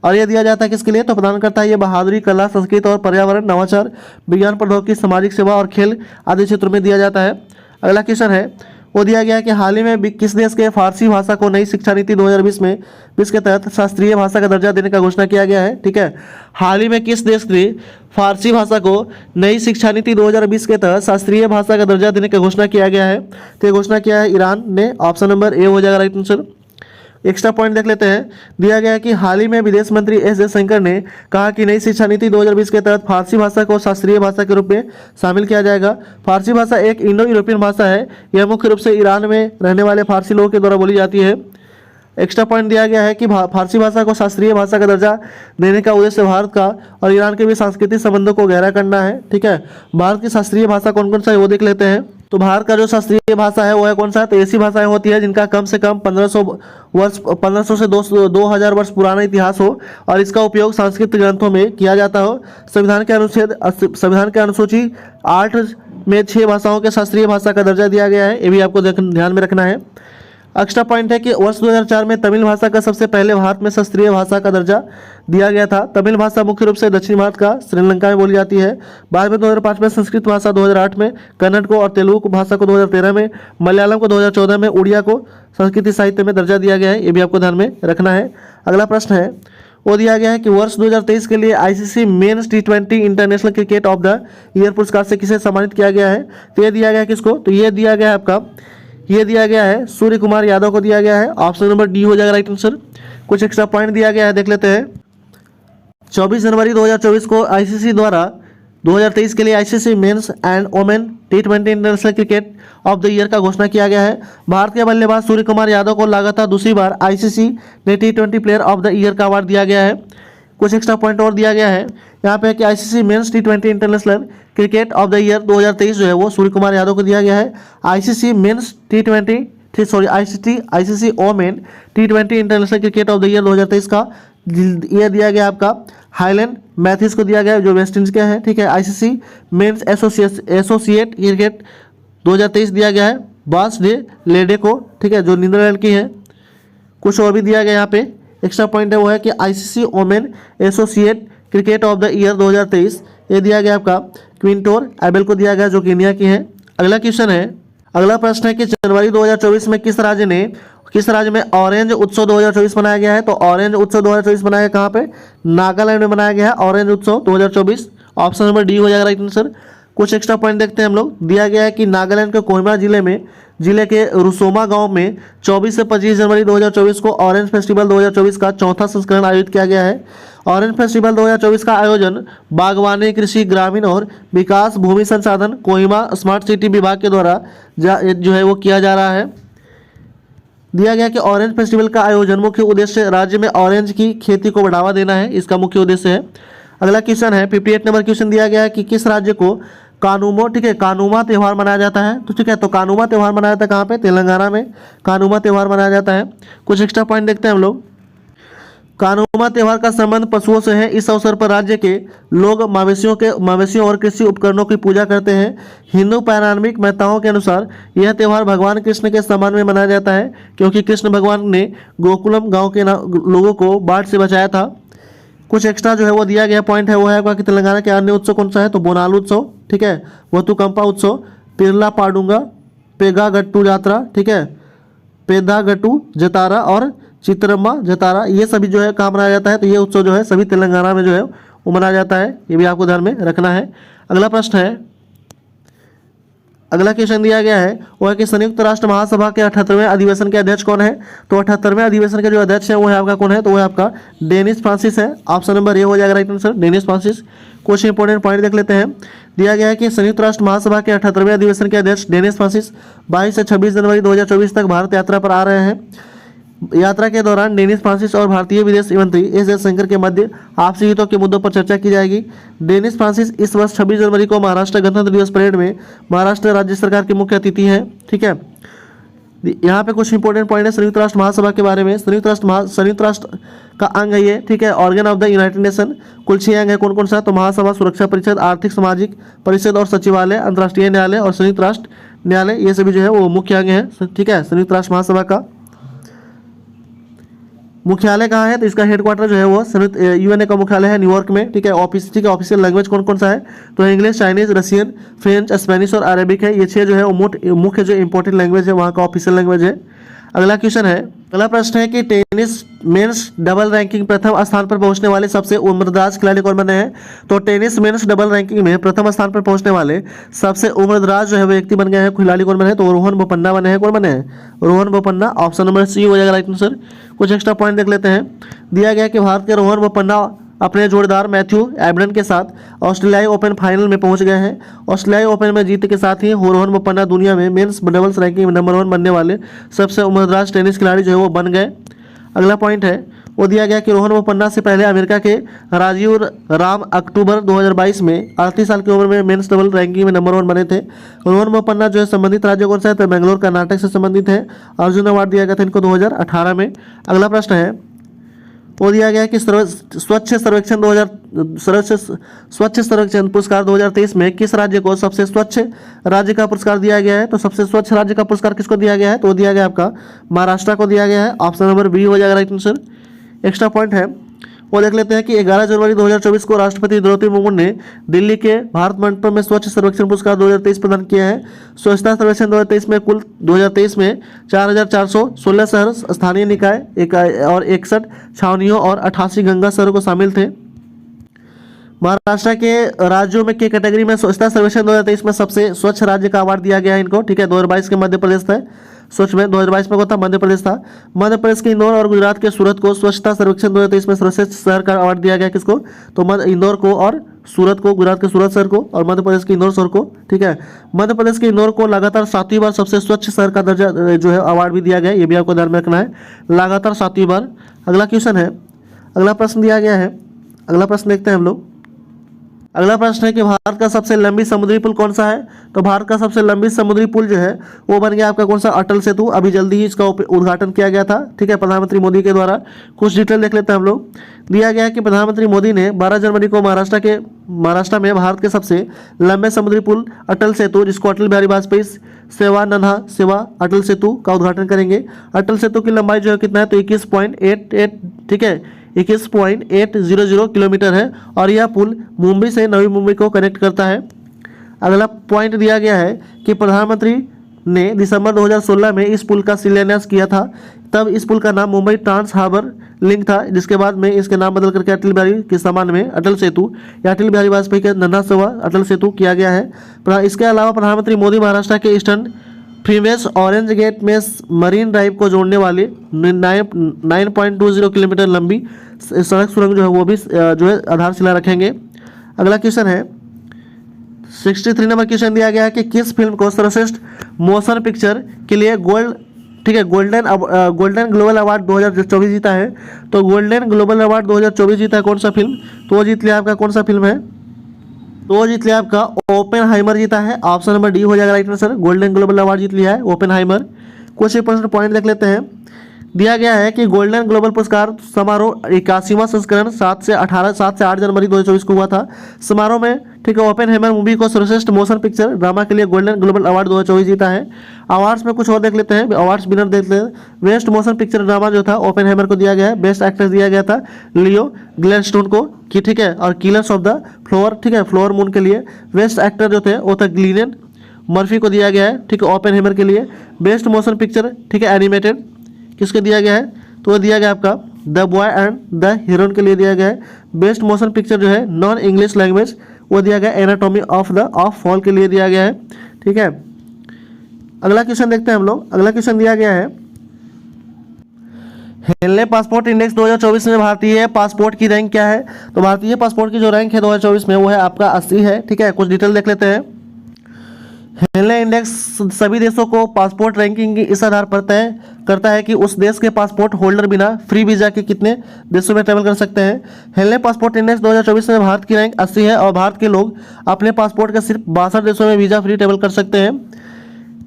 और यह दिया जाता है किसके लिए? तो प्रदान करता है ये बहादुरी, कला, संस्कृत और पर्यावरण, नवाचार, विज्ञान प्रौद्योगिकी, सामाजिक सेवा और खेल आदि क्षेत्रों में दिया जाता है। अगला क्वेश्चन है वो दिया गया कि हाल ही में किस देश के फारसी भाषा को नई शिक्षा नीति 2020 के तहत शास्त्रीय भाषा का दर्जा देने का घोषणा किया गया है। ठीक है, हाल ही में किस देश ने फारसी भाषा को नई शिक्षा नीति 2020 के तहत शास्त्रीय भाषा का दर्जा देने का घोषणा किया गया है? तो ये घोषणा किया है ईरान ने। ऑप्शन नंबर ए हो जाएगा राइट आंसर। एक्स्ट्रा पॉइंट देख लेते हैं। दिया गया है कि हाल ही में विदेश मंत्री एस जयशंकर ने कहा कि नई शिक्षा नीति 2020 के तहत फारसी भाषा को शास्त्रीय भाषा के रूप में शामिल किया जाएगा। फारसी भाषा एक इंडो यूरोपियन भाषा है। यह मुख्य रूप से ईरान में रहने वाले फारसी लोगों के द्वारा बोली जाती है। एक्स्ट्रा पॉइंट दिया गया है कि फारसी भाषा को शास्त्रीय भाषा का दर्जा देने का उद्देश्य भारत का और ईरान के बीच सांस्कृतिक संबंधों को गहरा करना है। ठीक है, भारत की शास्त्रीय भाषा कौन कौन सा है वो देख लेते हैं। तो भारत का जो शास्त्रीय भाषा है वो है कौन सा है, तो ऐसी भाषाएं होती है जिनका कम से कम 1500 से 2000 वर्ष पुराना इतिहास हो और इसका उपयोग सांस्कृतिक ग्रंथों में किया जाता हो। संविधान के अनुसूची 8 में 6 भाषाओं के शास्त्रीय भाषा का दर्जा दिया गया है। ये भी आपको ध्यान में रखना है। एक्स्ट्रा पॉइंट है कि वर्ष 2004 में तमिल भाषा का सबसे पहले भारत में शास्त्रीय भाषा का दर्जा दिया गया था। तमिल भाषा मुख्य रूप से दक्षिण भारत का श्रीलंका में बोली जाती है। बाद में 2005 में संस्कृत भाषा, 2008 में कन्नड़ को और तेलुगु भाषा को 2013 में, मलयालम को 2014 में, उड़िया को संस्कृति साहित्य में दर्जा दिया गया है। ये भी आपको ध्यान में रखना है। अगला प्रश्न है वो दिया गया है कि वर्ष 2023 के लिए ICC men's T20 international cricket of the year पुरस्कार से किसे सम्मानित किया गया है। तो ये दिया गया है किसको, तो ये दिया गया है आपका, ये दिया गया है सूर्य कुमार यादव को दिया गया है। ऑप्शन नंबर डी हो जाएगा राइट आंसर। कुछ एक्स्ट्रा पॉइंट दिया गया है, देख लेते हैं। 24 जनवरी 2024 को आईसीसी द्वारा 2023 के लिए ICC men's and women T20 international cricket of the year का घोषणा किया गया है। भारत के बल्लेबाज सूर्य कुमार यादव को लगातार दूसरी बार आईसीसी ने T20 player of the year का अवार्ड दिया गया है। कुछ एक्स्ट्रा पॉइंट और दिया गया है यहाँ पे कि ICC men's T20 international cricket of the year 2023 जो है वो सूर्य कुमार यादव को दिया गया है। ICC men's ICC women T20 international cricket of the year 2023 का ये दिया गया आपका हाईलैंड मैथिस को दिया गया जो वेस्ट इंडीज के हैं। ठीक है, आईसीसी मेंस एसोसिएट क्रिकेट 2023 दिया गया है बास डे लेडे को, ठीक है, जो नीदरलैंड की है। कुछ और भी दिया गया यहाँ पे एक्स्ट्रा पॉइंट है वो है कि ICC women associate cricket of the year 2023 ये दिया गया आपका क्विंटोर एबेल को दिया गया जो केनिया की है। अगला क्वेश्चन है, अगला प्रश्न है कि जनवरी 2024 में किस राज्य में ऑरेंज उत्सव 2024 मनाया गया है। तो ऑरेंज उत्सव 2024 मनाया गया कहाँ पे, नागालैंड में मनाया गया है ऑरेंज उत्सव 2024। ऑप्शन नंबर डी हो जाएगा राइट आंसर। कुछ एक्स्ट्रा पॉइंट देखते हैं हम लोग। दिया गया है कि नागालैंड के कोहिमा जिले के रुसोमा गांव में 24 से 25 जनवरी 2024 को ऑरेंज फेस्टिवल 2024 का चौथा संस्करण आयोजित किया गया है। ऑरेंज फेस्टिवल 2024 का आयोजन बागवानी, कृषि, ग्रामीण और विकास, भूमि संसाधन, कोहिमा स्मार्ट सिटी विभाग के द्वारा जो है वो किया जा रहा है। दिया गया कि ऑरेंज फेस्टिवल का आयोजन मुख्य उद्देश्य राज्य में ऑरेंज की खेती को बढ़ावा देना है, इसका मुख्य उद्देश्य है। अगला क्वेश्चन है 58 नंबर क्वेश्चन दिया गया है कि किस राज्य को कानुमो, ठीक है, कानुमा त्यौहार मनाया जाता है। तो ठीक है, तो कानुमा त्यौहार मनाया जाता है कहाँ पे, तेलंगाना में कानुमा त्यौहार मनाया जाता है। कुछ एक्स्ट्रा पॉइंट देखते हैं हम लोग। कानुमा त्यौहार का संबंध पशुओं से है। इस अवसर पर राज्य के लोग मवेशियों और कृषि उपकरणों की पूजा करते हैं। हिंदू पौराणिक मान्यताओं के अनुसार यह त्यौहार भगवान कृष्ण के सम्मान में मनाया जाता है क्योंकि कृष्ण भगवान ने गोकुलम गांव के लोगों को बाढ़ से बचाया था। कुछ एक्स्ट्रा जो है वो दिया गया पॉइंट है वो है कि तेलंगाना के अन्य उत्सव कौन सा है, तो बोनाल उत्सव, ठीक है, वतुकंपा उत्सव, पिरला पाडुंगा, पेगागट्टू यात्रा, ठीक है, पेदागट्टू जतारा और चित्रम्मा जतारा, ये सभी जो है कहाँ मनाया जाता है। तो ये उत्सव जो है सभी तेलंगाना में जो है वो मनाया जाता है। ये भी आपको ध्यान में रखना है। अगला प्रश्न है, अगला क्वेश्चन दिया गया है वो है कि संयुक्त राष्ट्र महासभा के 78वें अधिवेशन के अध्यक्ष कौन है। तो 78वें अधिवेशन के जो अध्यक्ष है वो है आपका कौन है, तो वो है आपका डेनिस फ्रांसिस है। ऑप्शन नंबर ए हो जाएगा राइट आंसर, डेनिस फ्रांसिस। कुछ इंपॉर्टेंट पॉइंट देख लेते हैं। दिया गया है कि संयुक्त राष्ट्र महासभा के 78वें अधिवेशन के अध्यक्ष डेनिस फ्रांसिस 22 से 26 जनवरी 2024 तक भारत यात्रा पर आ रहे हैं। यात्रा के दौरान डेनिस फ्रांसिस और भारतीय विदेश मंत्री एस जयशंकर के मध्य आपसी हितों के मुद्दों पर चर्चा की जाएगी। डेनिस फ्रांसिस इस वर्ष 26 जनवरी को महाराष्ट्र गणतंत्र दिवस परेड में महाराष्ट्र राज्य सरकार के मुख्य अतिथि हैं। ठीक है, यहाँ पे कुछ इंपॉर्टेंट पॉइंट है संयुक्त राष्ट्र महासभा के बारे में। संयुक्त राष्ट्र का अंग है ये, ठीक है, organ of the United nation. कुल 6 अंग है, कौन कौन सा, तो महासभा, सुरक्षा परिषद, आर्थिक सामाजिक परिषद और सचिवालय, अंतर्राष्ट्रीय न्यायालय और संयुक्त राष्ट्र न्यायालय, ये सभी जो है वो मुख्य अंग है। ठीक है, संयुक्त राष्ट्र महासभा का मुख्यालय कहाँ है, तो इसका हेडक्वार्टर जो है वो संयुक्त यूएनए का मुख्यालय है न्यूयॉर्क में। ठीक है, ऑफिशियल लैंग्वेज कौन कौन सा है, तो English, Chinese, Russian, French, Spanish और अरेबिक है। ये 6 जो है वो मुख्य जो इंपॉर्टेंट लैंग्वेज है वहाँ का ऑफिशियल लैंग्वेज है। अगला क्वेश्चन है अगला प्रश्न है कि टेनिस मेंस डबल रैंकिंग प्रथम स्थान पर पहुंचने वाले सबसे उम्रदराज खिलाड़ी कौन बने हैं? तो टेनिस मेंस डबल रैंकिंग में प्रथम स्थान पर पहुंचने वाले सबसे उम्रदराज जो है व्यक्ति बन गए हैं, खिलाड़ी कौन बने हैं? तो रोहन बोपन्ना बने हैं। कौन बने हैं? Rohan Bopanna. Option number C हो जाएगा राइट आंसर। कुछ एक्स्ट्रा पॉइंट देख लेते हैं। दिया गया कि भारत के रोहन बोपन्ना अपने जोड़ीदार मैथ्यू एबडन के साथ ऑस्ट्रेलियाई ओपन फाइनल में पहुंच गए हैं। ऑस्ट्रेलियाई ओपन में जीत के साथ ही रोहन बोपन्ना दुनिया में मेंस डबल्स रैंकिंग में नंबर 1 बनने वाले सबसे उम्रदराज टेनिस खिलाड़ी जो है वो बन गए। अगला पॉइंट है वो दिया गया कि रोहन बोपन्ना से पहले अमेरिका के राजीव राम अक्टूबर 2022 में 38 साल की उम्र में मेंस डबल रैंकिंग में नंबर 1 बने थे। रोहन बोपन्ना जो है संबंधित राज्य कौन सा है? तो बेंगलोर कर्नाटक से संबंधित है। अर्जुन अवार्ड दिया गया था इनको 2018 में। अगला प्रश्न है वो दिया गया कि स्वच्छ सर्वेक्षण पुरस्कार 2023 में किस राज्य को सबसे स्वच्छ राज्य का पुरस्कार दिया गया है? तो सबसे स्वच्छ राज्य का पुरस्कार किसको दिया गया है? तो दिया गया आपका महाराष्ट्र को दिया गया है। ऑप्शन नंबर बी हो जाएगा राइट आंसर। एक्स्ट्रा पॉइंट है वो देख लेते हैं कि 11 जनवरी 2024 को राष्ट्रपति द्रौपदी मुर्मू ने दिल्ली के भारत मंडपम में स्वच्छ सर्वेक्षण पुरस्कार 2023 प्रदान किया है। स्वच्छता सर्वेक्षण 2023 में कुल 2023 में 4,416 शहर, स्थानीय निकाय और 61 छावनियों और 88 गंगा शहरों को शामिल थे। महाराष्ट्र के राज्यों में के कैटेगरी में स्वच्छता सर्वेक्षण 2023 में सबसे स्वच्छ राज्य का अवार्ड दिया गया है इनको। ठीक है, 2022 के मध्य प्रदेश था स्वच्छ में, 2022 में कौन था? मध्य प्रदेश था। मध्य प्रदेश के इंदौर और गुजरात के सूरत को स्वच्छता सर्वेक्षण 2023 में सर्वश्रेष्ठ शहर का अवार्ड दिया गया। किसको? तो इंदौर को और सूरत को, गुजरात के सूरत शहर को और मध्य प्रदेश के इंदौर शहर को। ठीक है, मध्य प्रदेश के इंदौर को लगातार 7वीं बार सबसे स्वच्छ शहर का दर्जा जो है अवार्ड भी दिया गया है। ये भी आपको ध्यान में रखना है, लगातार 7वीं बार। अगला क्वेश्चन है, अगला प्रश्न दिया गया है, अगला प्रश्न देखते हैं हम लोग। अगला प्रश्न है कि भारत का सबसे लंबी समुद्री पुल कौन सा है? तो भारत का सबसे लंबी समुद्री पुल जो है वो बन गया आपका कौन सा? अटल सेतु। अभी जल्दी ही इसका उद्घाटन किया गया था। ठीक है, प्रधानमंत्री मोदी के द्वारा। कुछ डिटेल देख लेते हैं हम लोग। दिया गया है कि प्रधानमंत्री मोदी ने 12 जनवरी को महाराष्ट्र में भारत के सबसे लंबे समुद्री पुल अटल सेतु, जिसको अटल बिहारी वाजपेयी सेवा अटल सेतु का उद्घाटन करेंगे। अटल सेतु की लंबाई जो है कितना है? तो 21.88, ठीक है, 21.800 किलोमीटर है और यह पुल मुंबई से नवी मुंबई को कनेक्ट करता है। अगला पॉइंट दिया गया है कि प्रधानमंत्री ने दिसंबर 2016 में इस पुल का शिलान्यास किया था। तब इस पुल का नाम मुंबई ट्रांस हार्बर लिंक था, जिसके बाद में इसके नाम बदल करके अटल बिहारी के समान में अटल सेतु या अटल बिहारी वाजपेयी के नन्हा सेवा अटल सेतु किया गया है। इसके अलावा प्रधानमंत्री मोदी महाराष्ट्र के ईस्टर्न फ्रीवेज ऑरेंज गेट में मरीन ड्राइव को जोड़ने वाले 9.20 किलोमीटर लंबी सड़क सुरंग जो है वो भी जो है आधारशिला रखेंगे। अगला क्वेश्चन है 63 नंबर क्वेश्चन दिया गया है कि किस फिल्म को सर्वश्रेष्ठ मोशन पिक्चर के लिए गोल्डन ग्लोबल अवार्ड 2024 जीता है? तो गोल्डन ग्लोबल अवार्ड 2024 जीता है कौन सा फिल्म? तो वो जीत लिया आपका कौन सा फिल्म है? तो वो जीत लिया आपका ओपेनहाइमर जीता है। ऑप्शन नंबर डी हो जाएगा right answer. Golden global award जीत लिया है ओपेनहाइमर। कुछ इंपॉर्टेंट पॉइंट देख लेते हैं। दिया गया है कि गोल्डन ग्लोबल पुरस्कार समारोह 81वां संस्करण 7 से 8 जनवरी 2024 को हुआ था। समारोह में ठीक है ओपेनहाइमर मूवी को सर्वश्रेष्ठ मोशन पिक्चर ड्रामा के लिए गोल्डन ग्लोबल अवार्ड 2024 जीता है। अवार्ड्स में कुछ और देख लेते हैं, अवार्ड्स विनर देख लेते हैं। बेस्ट मोशन पिक्चर ड्रामा जो था ओपेनहाइमर को दिया गया है। बेस्ट एक्ट्रेस दिया गया था लियो ग्लैडस्टोन को, कि ठीक है, और किलर्स ऑफ द फ्लोवर, ठीक है, फ्लोवर मून के लिए। बेस्ट एक्टर जो थे वो था ग्लिनेन मर्फी को दिया गया है, ठीक है, ओपेनहाइमर के लिए। बेस्ट मोशन पिक्चर, ठीक है, एनिमेटेड किसके दिया गया है? तो वो दिया गया आपका the boy and the heroine के लिए दिया गया है। बेस्ट मोशन पिक्चर जो है नॉन इंग्लिश लैंग्वेज वो दिया गया एनाटॉमी ऑफ फॉल के लिए दिया गया है। ठीक है, अगला क्वेश्चन देखते हैं हम लोग। अगला क्वेश्चन दिया गया है हेनले पासपोर्ट इंडेक्स 2024 में भारतीय पासपोर्ट की रैंक क्या है? तो भारतीय पासपोर्ट की जो रैंक है 2024 में वो है आपका 80 है। ठीक है, कुछ डिटेल देख लेते हैं। हेनले इंडेक्स सभी देशों को पासपोर्ट रैंकिंग इस आधार पर तय करता है कि उस देश के पासपोर्ट होल्डर बिना फ्री वीजा के कितने देशों में ट्रैवल कर सकते हैं। हेनले पासपोर्ट इंडेक्स 2024 में भारत की रैंक 80 है और भारत के लोग अपने पासपोर्ट के सिर्फ 62 देशों में वीजा फ्री ट्रैवल कर सकते हैं।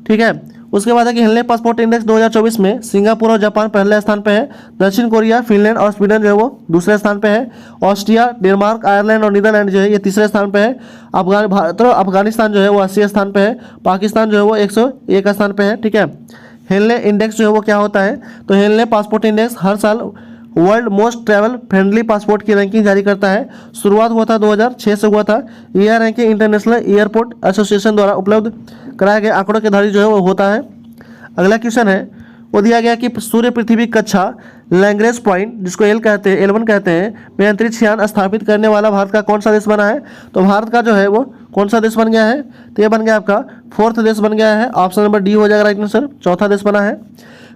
ठीक है, उसके बाद है कि हेनले पासपोर्ट इंडेक्स 2024 में सिंगापुर और जापान पहले स्थान पे है। दक्षिण कोरिया, फिनलैंड और स्वीडन जो है वो दूसरे स्थान पे है। ऑस्ट्रिया, डेनमार्क, आयरलैंड और नीदरलैंड जो है ये तीसरे स्थान पे है। अफगानिस्तान जो है वो 80 स्थान पे है। पाकिस्तान जो है वो 101 स्थान पे है। ठीक है, हेनले इंडेक्स जो है वो क्या होता है? तो हेनले पासपोर्ट इंडेक्स हर साल world most travel friendly passport की रैंकिंग जारी करता है। शुरुआत हुआ था 2006 से हुआ था। यह रैंकिंग इंटरनेशनल एयरपोर्ट एसोसिएशन द्वारा उपलब्ध कराए गए आंकड़ों के आधारित जो है वो होता है। अगला क्वेश्चन है वो दिया गया कि सूर्य पृथ्वी कक्षा लैग्रेंज पॉइंट, जिसको L1 कहते हैं, में अंतरिक्ष यान स्थापित करने वाला भारत का कौन सा देश बना है? तो भारत का जो है वो कौन सा देश बन गया है? तो ये बन गया आपका 4th देश बन गया है। ऑप्शन नंबर डी हो जाएगा राइट आंसर, चौथा देश बना है।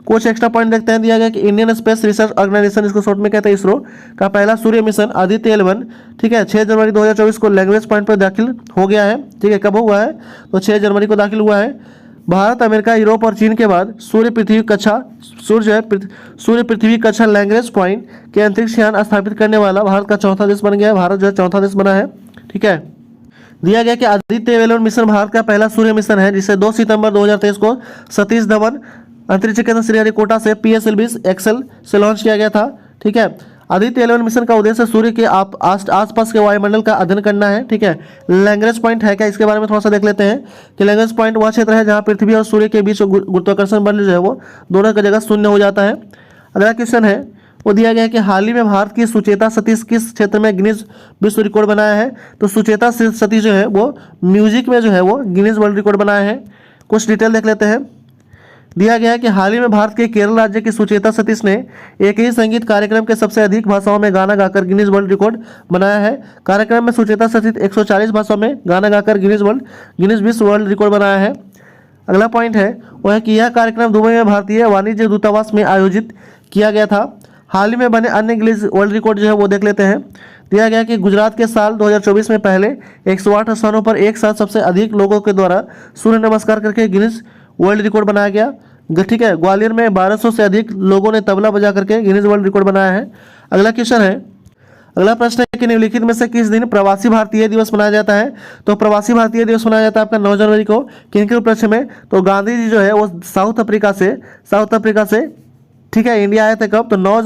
कुछ एक्स्ट्रा पॉइंट देखते हैं। दिया गया कि इंडियन स्पेस रिसर्च ऑर्गेनाइजेशन, इसको शॉर्ट में कहते हैं इसरो, का पहला सूर्य मिशन आदित्य L1, ठीक है, 6 जनवरी 2024 को लैग्रेंज पॉइंट पर दाखिल हो गया है। ठीक है, कब हुआ है? तो 6 जनवरी को दाखिल हुआ है। भारत, अमेरिका, यूरोप और चीन के बाद सूर्य पृथ्वी कक्षा लैग्रेंज पॉइंट के अंतरिक्ष यान स्थापित करने वाला भारत का चौथा देश बन गया है। भारत जो है चौथा देश बना है। ठीक है, दिया गया कि आदित्य L1 मिशन भारत का पहला सूर्य मिशन है, जिसे 2 सितंबर 2023 को सतीश धवन अंतरिक्ष केंद्र श्रीहरिकोटा से PSLV XL से लॉन्च किया गया था। ठीक है, आदित्य L1 मिशन का उद्देश्य सूर्य के आसपास के वायुमंडल का अध्ययन करना है। ठीक है, लैग्रेंज पॉइंट है क्या, इसके बारे में थोड़ा सा देख लेते हैं कि लैग्रेंज पॉइंट वह क्षेत्र है जहां पृथ्वी और सूर्य के बीच गुरुत्वाकर्षण बल जो है वो दोनों की जगह शून्य हो जाता है। अगला क्वेश्चन है, वो दिया गया है कि हाल ही में भारत की सुचेता सतीश किस क्षेत्र में गिनीज विश्व रिकॉर्ड बनाया है? तो सुचेता सतीश जो है वो म्यूजिक में जो है वो गिनीज वर्ल्ड रिकॉर्ड बनाया है। कुछ डिटेल देख लेते हैं। दिया गया है कि हाल ही में भारत के केरल राज्य की सुचेता सतीश ने एक ही संगीत कार्यक्रम के सबसे अधिक भाषाओं में गाना गाकर गिनीज वर्ल्ड रिकॉर्ड बनाया है। कार्यक्रम में सुचेता सतीश 140 भाषाओं में गाना गाकर गिनीज विश्व वर्ल्ड रिकॉर्ड बनाया है। अगला पॉइंट है वो है कि यह कार्यक्रम दुबई में भारतीय वाणिज्य दूतावास में आयोजित किया गया था। हाल ही में बने अन्य गिनीज वर्ल्ड रिकॉर्ड जो है वो देख लेते हैं। दिया गया कि गुजरात के साल 2024 में पहले 108 स्थानों पर एक साथ सबसे अधिक लोगों के द्वारा सूर्य नमस्कार करके गिनीज वर्ल्ड रिकॉर्ड बनाया गया। ठीक है, ग्वालियर में 1200 से अधिक लोगों ने तबला बजा करके गिनीज वर्ल्ड रिकॉर्ड बनाया है। अगला क्वेश्चन है, अगला प्रश्न है कि निम्नलिखित में से किस दिन प्रवासी भारतीय दिवस मनाया जाता है? तो प्रवासी भारतीय दिवस मनाया जाता है आपका 9 जनवरी को। किनके उपलक्ष्य में? तो गांधी जी जो है वो साउथ अफ्रीका से ठीक है इंडिया आए थे। कब? तो 9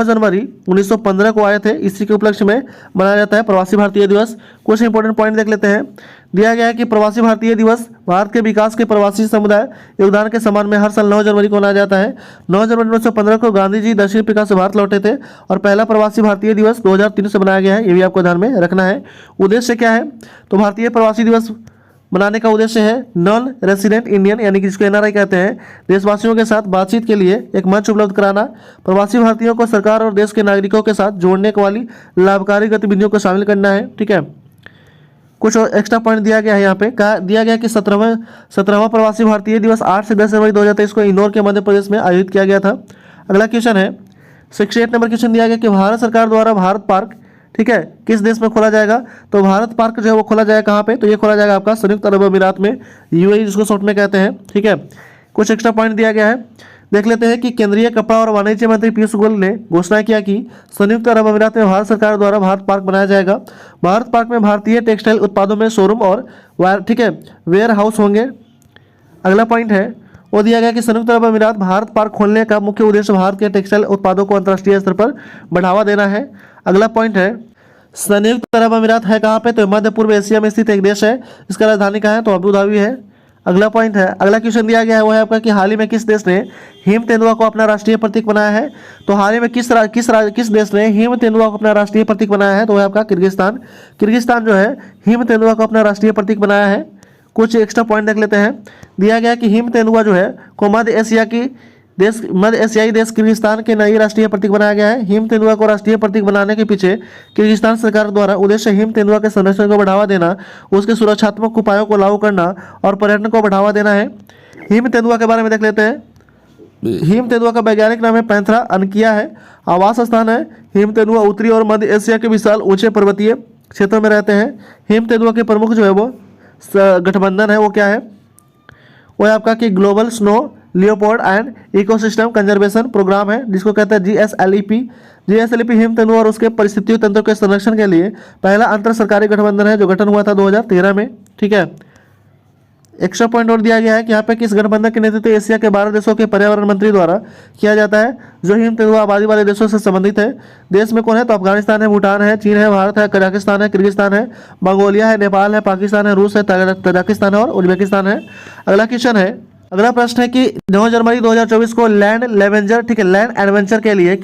जनवरी 1915 को आए थे। इसी के उपलक्ष्य में मनाया जाता है प्रवासी भारतीय दिवस। कुछ इंपॉर्टेंट पॉइंट देख लेते हैं। दिया गया है कि प्रवासी भारतीय दिवस भारत के विकास के प्रवासी समुदाय योगदान के सम्मान में हर साल 9 जनवरी को मनाया जाता है। 9 जनवरी 1915 को गांधी जी दक्षिण अफ्रीका से भारत लौटे थे और पहला प्रवासी भारतीय दिवस 2003 से बनाया गया है। ये भी आपको ध्यान में रखना है। उद्देश्य क्या है? तो भारतीय प्रवासी दिवस मनाने का उद्देश्य है नॉन रेसिडेंट इंडियन यानी कि जिसको NRI कहते हैं, देशवासियों के साथ बातचीत के लिए एक मंच उपलब्ध कराना, प्रवासी भारतीयों को सरकार और देश के नागरिकों के साथ जोड़ने वाली लाभकारी गतिविधियों को शामिल करना है। ठीक है, कुछ एक्स्ट्रा पॉइंट दिया गया है यहाँ पे। दिया गया कि 17वां प्रवासी भारतीय दिवस 8 से 10 जनवरी 2023 को इंदौर के मध्य प्रदेश में आयोजित किया गया था। अगला क्वेश्चन है 68 नंबर क्वेश्चन दिया गया कि भारत सरकार द्वारा भारत पार्क ठीक है किस देश में खोला जाएगा? तो भारत पार्क जो है वो खोला जाएगा कहाँ पे? तो ये खोला जाएगा आपका संयुक्त अरब अमीरात में, UAE जिसको शॉर्ट में कहते हैं। ठीक है, कुछ एक्स्ट्रा पॉइंट दिया गया है, देख लेते हैं कि केंद्रीय कपड़ा और वाणिज्य मंत्री पीयूष गोयल ने घोषणा किया कि संयुक्त अरब अमीरात में भारत सरकार द्वारा भारत पार्क बनाया जाएगा। भारत पार्क में भारतीय टेक्सटाइल उत्पादों में शोरूम और ठीक है वेयर हाउस होंगे। अगला पॉइंट है वो दिया गया कि संयुक्त अरब अमीरात भारत पार्क खोलने का मुख्य उद्देश्य भारत के टेक्सटाइल उत्पादों को अंतर्राष्ट्रीय स्तर पर बढ़ावा देना है। अगला पॉइंट है संयुक्त अरब अमीरात है कहाँ पे? तो मध्य पूर्व एशिया में स्थित एक देश है। इसका राजधानी कहाँ है? तो अबू धाबी है। अगला पॉइंट है, अगला क्वेश्चन दिया गया है वो है आपका कि हाल ही में किस देश ने हिम तेंदुआ को अपना राष्ट्रीय प्रतीक बनाया है? तो हाल ही में किस देश ने हिम तेंदुआ को अपना राष्ट्रीय प्रतीक बनाया है? तो है आपका किर्गिस्तान। किर्गिस्तान जो है हिम तेंदुआ को अपना राष्ट्रीय प्रतीक बनाया है। कुछ एक्स्ट्रा पॉइंट देख लेते हैं। दिया गया कि हिम तेंदुआ जो है को मध्य एशियाई देश किर्गिस्तान के नई राष्ट्रीय प्रतीक बनाया गया है। हिम तेंदुआ को राष्ट्रीय प्रतीक बनाने के पीछे किर्गिस्तान सरकार द्वारा उद्देश्य हिम तेंदुआ के संरक्षण को बढ़ावा देना, उसके सुरक्षात्मक उपायों को लागू करना और पर्यटन को बढ़ावा देना है। हिम तेंदुआ के बारे में देख लेते हैं। हिम तेंदुआ का वैज्ञानिक नाम है पैंथरा अनकिया है। आवास स्थान है हिम तेंदुआ उत्तरी और मध्य एशिया के विशाल ऊंचे पर्वतीय क्षेत्रों में रहते हैं। हिम तेंदुआ के प्रमुख जो है वो गठबंधन है वो क्या है? वो है आपका कि global snow leopard and ecosystem conservation programme है, जिसको कहते हैं GSLEP। GSLEP हिम तेंदुआ और उसके परिस्थितियों तंत्र के संरक्षण के लिए पहला अंतर सरकारी गठबंधन है जो गठन हुआ था 2013 में। ठीक है, एक्स्ट्रा पॉइंट और दिया गया है कि यहाँ पे किस गठबंधन के नेतृत्व एशिया के 12 देशों के पर्यावरण मंत्री द्वारा किया जाता है जो हिम तेंदुआ आबादी वाले देशों से संबंधित है। देश में कौन है? तो अफगानिस्तान है, भूटान है, चीन है, भारत है, कजाकिस्तान है, किर्गिस्तान है, मंगोलिया है, नेपाल है, पाकिस्तान है, रूस है, तजाकिस्तान है और उज्बेकिस्तान है। अगला क्वेश्चन है, अगला प्रश्न है कि 9 जनवरी 2024 को लैंड एडवेंचर के लिए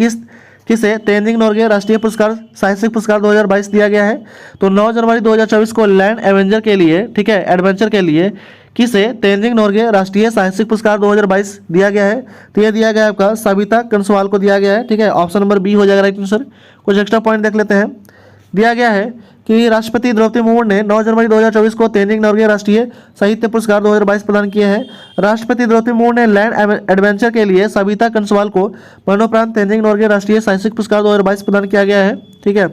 किसे तेंजिंग नोर्गे राष्ट्रीय पुरस्कार साहसिक पुरस्कार 2022 दिया गया है? तो 9 जनवरी 2024 को लैंड एडवेंचर के लिए ठीक है एडवेंचर के लिए किसे तेंजिंग नोर्गे राष्ट्रीय साहसिक पुरस्कार 2022 दिया गया है? तो यह दिया गया है आपका सविता कंसवाल को दिया गया है। ठीक है, ऑप्शन नंबर बी हो जाएगा राइट आंसर। कुछ एक्स्ट्रा पॉइंट देख लेते हैं। दिया गया है कि राष्ट्रपति द्रौपदी मुर्मू ने 9 जनवरी 2024 को तेंजिंग नोर्गे राष्ट्रीय साहित्य पुरस्कार 2022 प्रदान किए हैं। राष्ट्रपति द्रौपदी मुर्मू ने लैंड एडवेंचर के लिए सविता कंसवाल को मरणोपरांत तेंजिंग नोर्गे राष्ट्रीय साहित्यिक पुरस्कार 2022 प्रदान किया गया है। ठीक है,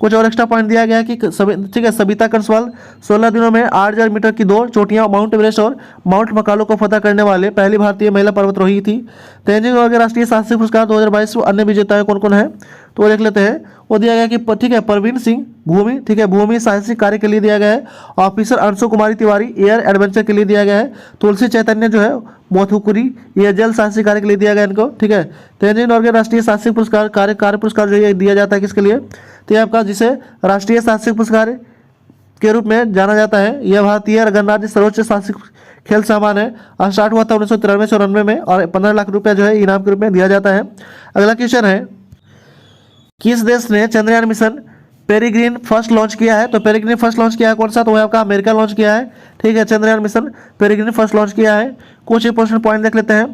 कुछ और एक्स्ट्रा पॉइंट दिया गया है कि ठीक है, सविता कंसवाल 16 दिनों में 8000 मीटर की दौड़, चोटियां माउंट एवरेस्ट और माउंट मकालो को फतह करने वाले पहली भारतीय महिला पर्वतारोही थी। तेंजिंग नोर्गे राष्ट्रीय साहसिक पुरस्कार 2022 अन्य विजेता कौन कौन है तो वो देख लेते हैं। वो दिया गया कि ठीक है, परवीन सिंह भूमि, ठीक है, भूमि साहसिक कार्य के लिए दिया गया है। ऑफिसर अंशु कुमारी तिवारी एयर एडवेंचर के लिए दिया गया है। तुलसी चैतन्य जो है मोथुकुरी ये जल साहसिक कार्य के लिए दिया गया इनको। ठीक है, तेंजिंग नोर्गे राष्ट्रीय साहसिक पुरस्कार कार्य पुरस्कार जो है दिया जाता है किसके लिए? तो ये आपका जिसे राष्ट्रीय साहसिक पुरस्कार के रूप में जाना जाता है। यह भारतीय गणराज्य सर्वोच्च साहसिक खेल सम्मान है। स्टार्ट हुआ था 1993-94 में और 15 लाख रुपया जो है इनाम के रूप में दिया जाता है। अगला क्वेश्चन है, किस देश ने Chandrayaan mission peregrine first launch किया है? तो पेरिग्रीन फर्स्ट लॉन्च किया है कौन सा? तो वह आपका अमेरिका लॉन्च किया है। ठीक है, Chandrayaan mission peregrine first launch किया है। कुछ इंपॉर्टेंट पॉइंट देख लेते हैं।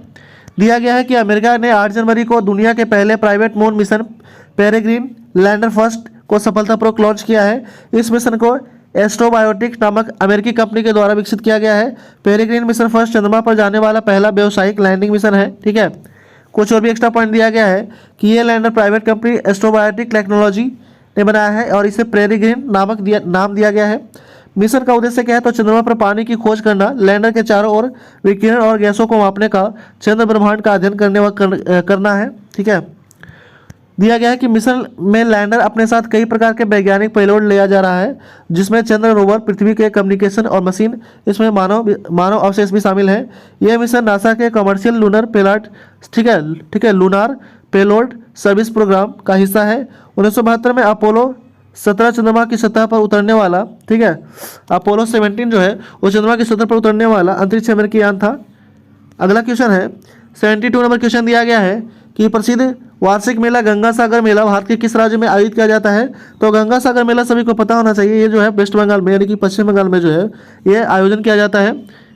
दिया गया है कि अमेरिका ने 8 जनवरी को दुनिया के पहले private moon mission Peregrine lander first को सफलतापूर्वक लॉन्च किया है। इस मिशन को एस्ट्रोबायोटिक नामक अमेरिकी कंपनी के द्वारा विकसित किया गया है। पेरिग्रीन मिशन फर्स्ट चंद्रमा पर जाने वाला पहला व्यावसायिक लैंडिंग मिशन है। ठीक है, कुछ और भी एक्स्ट्रा पॉइंट दिया गया है कि ये लैंडर प्राइवेट कंपनी एस्ट्रोबायोटिक टेक्नोलॉजी ने बनाया है और इसे पेरिग्रीन नामक नाम दिया गया है। मिशन का उद्देश्य क्या है? तो चंद्रमा पर पानी की खोज करना, लैंडर के चारों ओर विकिरण और गैसों को मापने का, चंद्र ब्रह्मांड का अध्ययन करना है। ठीक है, दिया गया है कि मिशन में लैंडर अपने साथ कई प्रकार के वैज्ञानिक पेलोड लिया जा रहा है, जिसमें चंद्र रोवर, पृथ्वी के कम्युनिकेशन और मशीन, इसमें मानव अवशेष भी शामिल है। यह मिशन नासा के कमर्शियल लूनर पेलॉट ठीक है लूनार पेलोड सर्विस प्रोग्राम का हिस्सा है। 1972 में अपोलो 17 चंद्रमा की सतह पर उतरने वाला, ठीक है, अपोलो 17 जो है वो चंद्रमा की सतह पर उतरने वाला अंतरिक्ष अमेरिकी यान था। अगला क्वेश्चन है 72 नंबर क्वेश्चन दिया गया है कि प्रसिद्ध वार्षिक मेला गंगा सागर मेला भारत के किस राज्य में आयोजित किया जाता है? तो गंगा सागर मेला सभी को पता होना चाहिए, ये जो है वेस्ट बंगाल में यानी कि पश्चिम बंगाल में जो है ये आयोजन किया जाता है।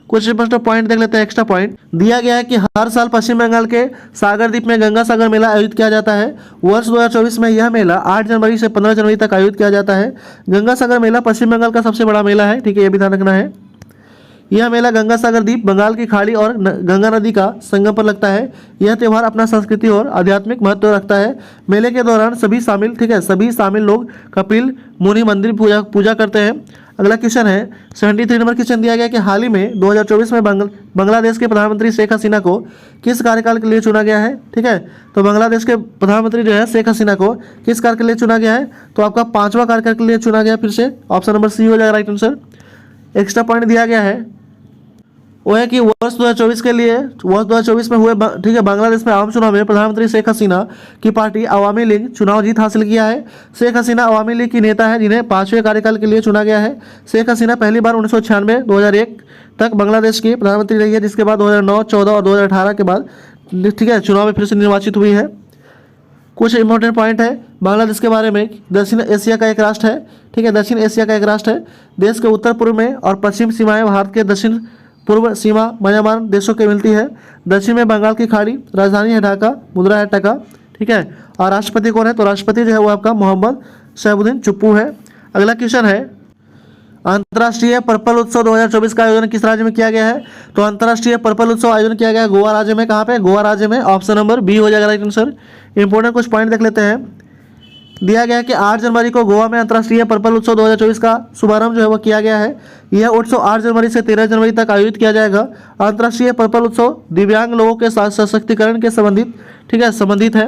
कुछ इंपॉर्टेंट पॉइंट देख लेते हैं। एक्स्ट्रा पॉइंट दिया गया है कि हर साल पश्चिम बंगाल के सागर द्वीप में गंगा सागर मेला आयोजित किया जाता है। वर्ष 2024 में यह मेला 8 जनवरी से 15 जनवरी तक आयोजित किया जाता है। गंगा सागर मेला पश्चिम बंगाल का सबसे बड़ा मेला है। ठीक है, ये भी ध्यान रखना है। यह मेला गंगा सागर द्वीप, बंगाल की खाड़ी और गंगा नदी का संगम पर लगता है। यह त्यौहार अपना संस्कृति और आध्यात्मिक महत्व रखता है। मेले के दौरान सभी शामिल लोग कपिल मुनि मंदिर पूजा करते हैं। अगला क्वेश्चन है 73 नंबर क्वेश्चन दिया गया कि हाल ही में 2024 में बांग्लादेश के प्रधानमंत्री शेख हसीना को किस कार्यकाल के लिए चुना गया है? ठीक है, तो बांग्लादेश के प्रधानमंत्री जो है शेख हसीना को किस कार्य के लिए चुना गया है? तो आपका 5वां कार्यकाल के लिए चुना गया। फिर से ऑप्शन नंबर सी हो जाएगा राइट आंसर। एक्स्ट्रा पॉइंट दिया गया है वो है कि वर्ष 2024 में हुए ठीक है बांग्लादेश में आम चुनाव में प्रधानमंत्री शेख हसीना की पार्टी अवामी लीग चुनाव जीत हासिल किया है। शेख हसीना अवामी लीग की नेता है जिन्हें 5वें कार्यकाल के लिए चुना गया है। शेख हसीना पहली बार 1996-2001 तक बांग्लादेश की प्रधानमंत्री रही है, जिसके बाद 2009, 14 और 2018 के बाद ठीक है चुनाव में फिर से निर्वाचित हुई है। कुछ इंपॉर्टेंट पॉइंट है बांग्लादेश के बारे में। दक्षिण एशिया का एक राष्ट्र है। ठीक है, दक्षिण एशिया का एक राष्ट्र है। देश के उत्तर पूर्व में और पश्चिम सीमाएं भारत के दक्षिण पूर्व सीमा म्यांमार देशों के मिलती है। दक्षिण में बंगाल की खाड़ी, राजधानी है ढाका, मुद्रा है टका। ठीक है, और राष्ट्रपति कौन है? तो राष्ट्रपति जो है वो आपका मोहम्मद शहबुद्दीन चुप्पू है। अगला क्वेश्चन है अंतर्राष्ट्रीय पर्पल उत्सव 2024 का आयोजन किस राज्य में किया गया है? तो अंतर्राष्ट्रीय पर्पल उत्सव आयोजन किया गया है गोवा राज्य में। कहाँ पे? गोवा राज्य में। ऑप्शन नंबर बी हो जाएगा राइट आंसर। इंपॉर्टेंट कुछ पॉइंट देख लेते हैं। दिया गया है कि 8 जनवरी को गोवा में अंतर्राष्ट्रीय पर्पल उत्सव 2024 का शुभारंभ जो है वो किया गया है। यह उत्सव 8 जनवरी से 13 जनवरी तक आयोजित किया जाएगा। अंतर्राष्ट्रीय पर्पल उत्सव दिव्यांग लोगों के साथ सशक्तिकरण के संबंधित है।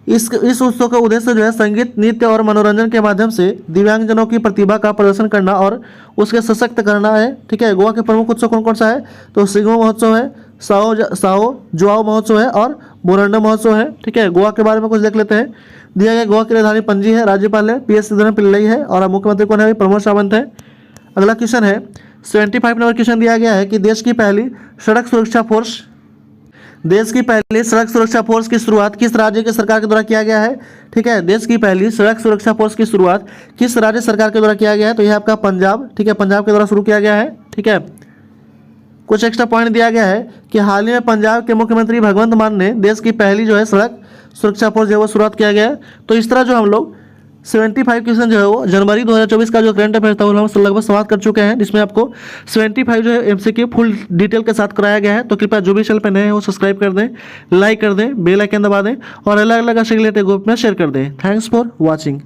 इस उत्सव का उद्देश्य जो है संगीत, नृत्य और मनोरंजन के माध्यम से दिव्यांगजनों की प्रतिभा का प्रदर्शन करना और उसके सशक्त करना है। ठीक है, गोवा के प्रमुख उत्सव कौन कौन सा है? तो सिग्मो महोत्सव है, साओ जुआओ महोत्सव है और बोरंडा महोत्सव है। ठीक है, गोवा के बारे में कुछ देख लेते हैं। दिया गया गोवा की राजधानी पणजी है, राज्यपाल है PS श्रीधरन पिल्लई है और मुख्यमंत्री कौन है? प्रमोद सावंत है। अगला क्वेश्चन है 75 नंबर क्वेश्चन दिया गया है कि देश की पहली सड़क सुरक्षा फोर्स देश की पहली सड़क सुरक्षा फोर्स की शुरुआत किस राज्य की सरकार के द्वारा किया गया है? ठीक है, देश की पहली सड़क सुरक्षा फोर्स की शुरुआत किस राज्य सरकार के द्वारा किया गया है? तो यह आपका पंजाब, ठीक है, पंजाब के द्वारा शुरू किया गया है। ठीक है, कुछ एक्स्ट्रा पॉइंट दिया गया है कि हाल ही में पंजाब के मुख्यमंत्री भगवंत मान ने देश की पहली जो है सड़क सुरक्षा फोर्स जो है वो शुरुआत किया गया है। तो इस तरह जो हम लोग 75 क्वेश्चन जो है वो जनवरी 2024 का जो करंट अफेयर था वो हम लगभग समाप्त कर चुके हैं, जिसमें आपको 75 जो है एमसीक्यू फुल डिटेल के साथ कराया गया है। तो कृपया जो भी चैनल पर नए हैं वो सब्सक्राइब कर दें, लाइक कर दें, बेल आइकन दबा दें और अलग अलग रिलेटेड ग्रुप में शेयर कर दें। Thanks for watching.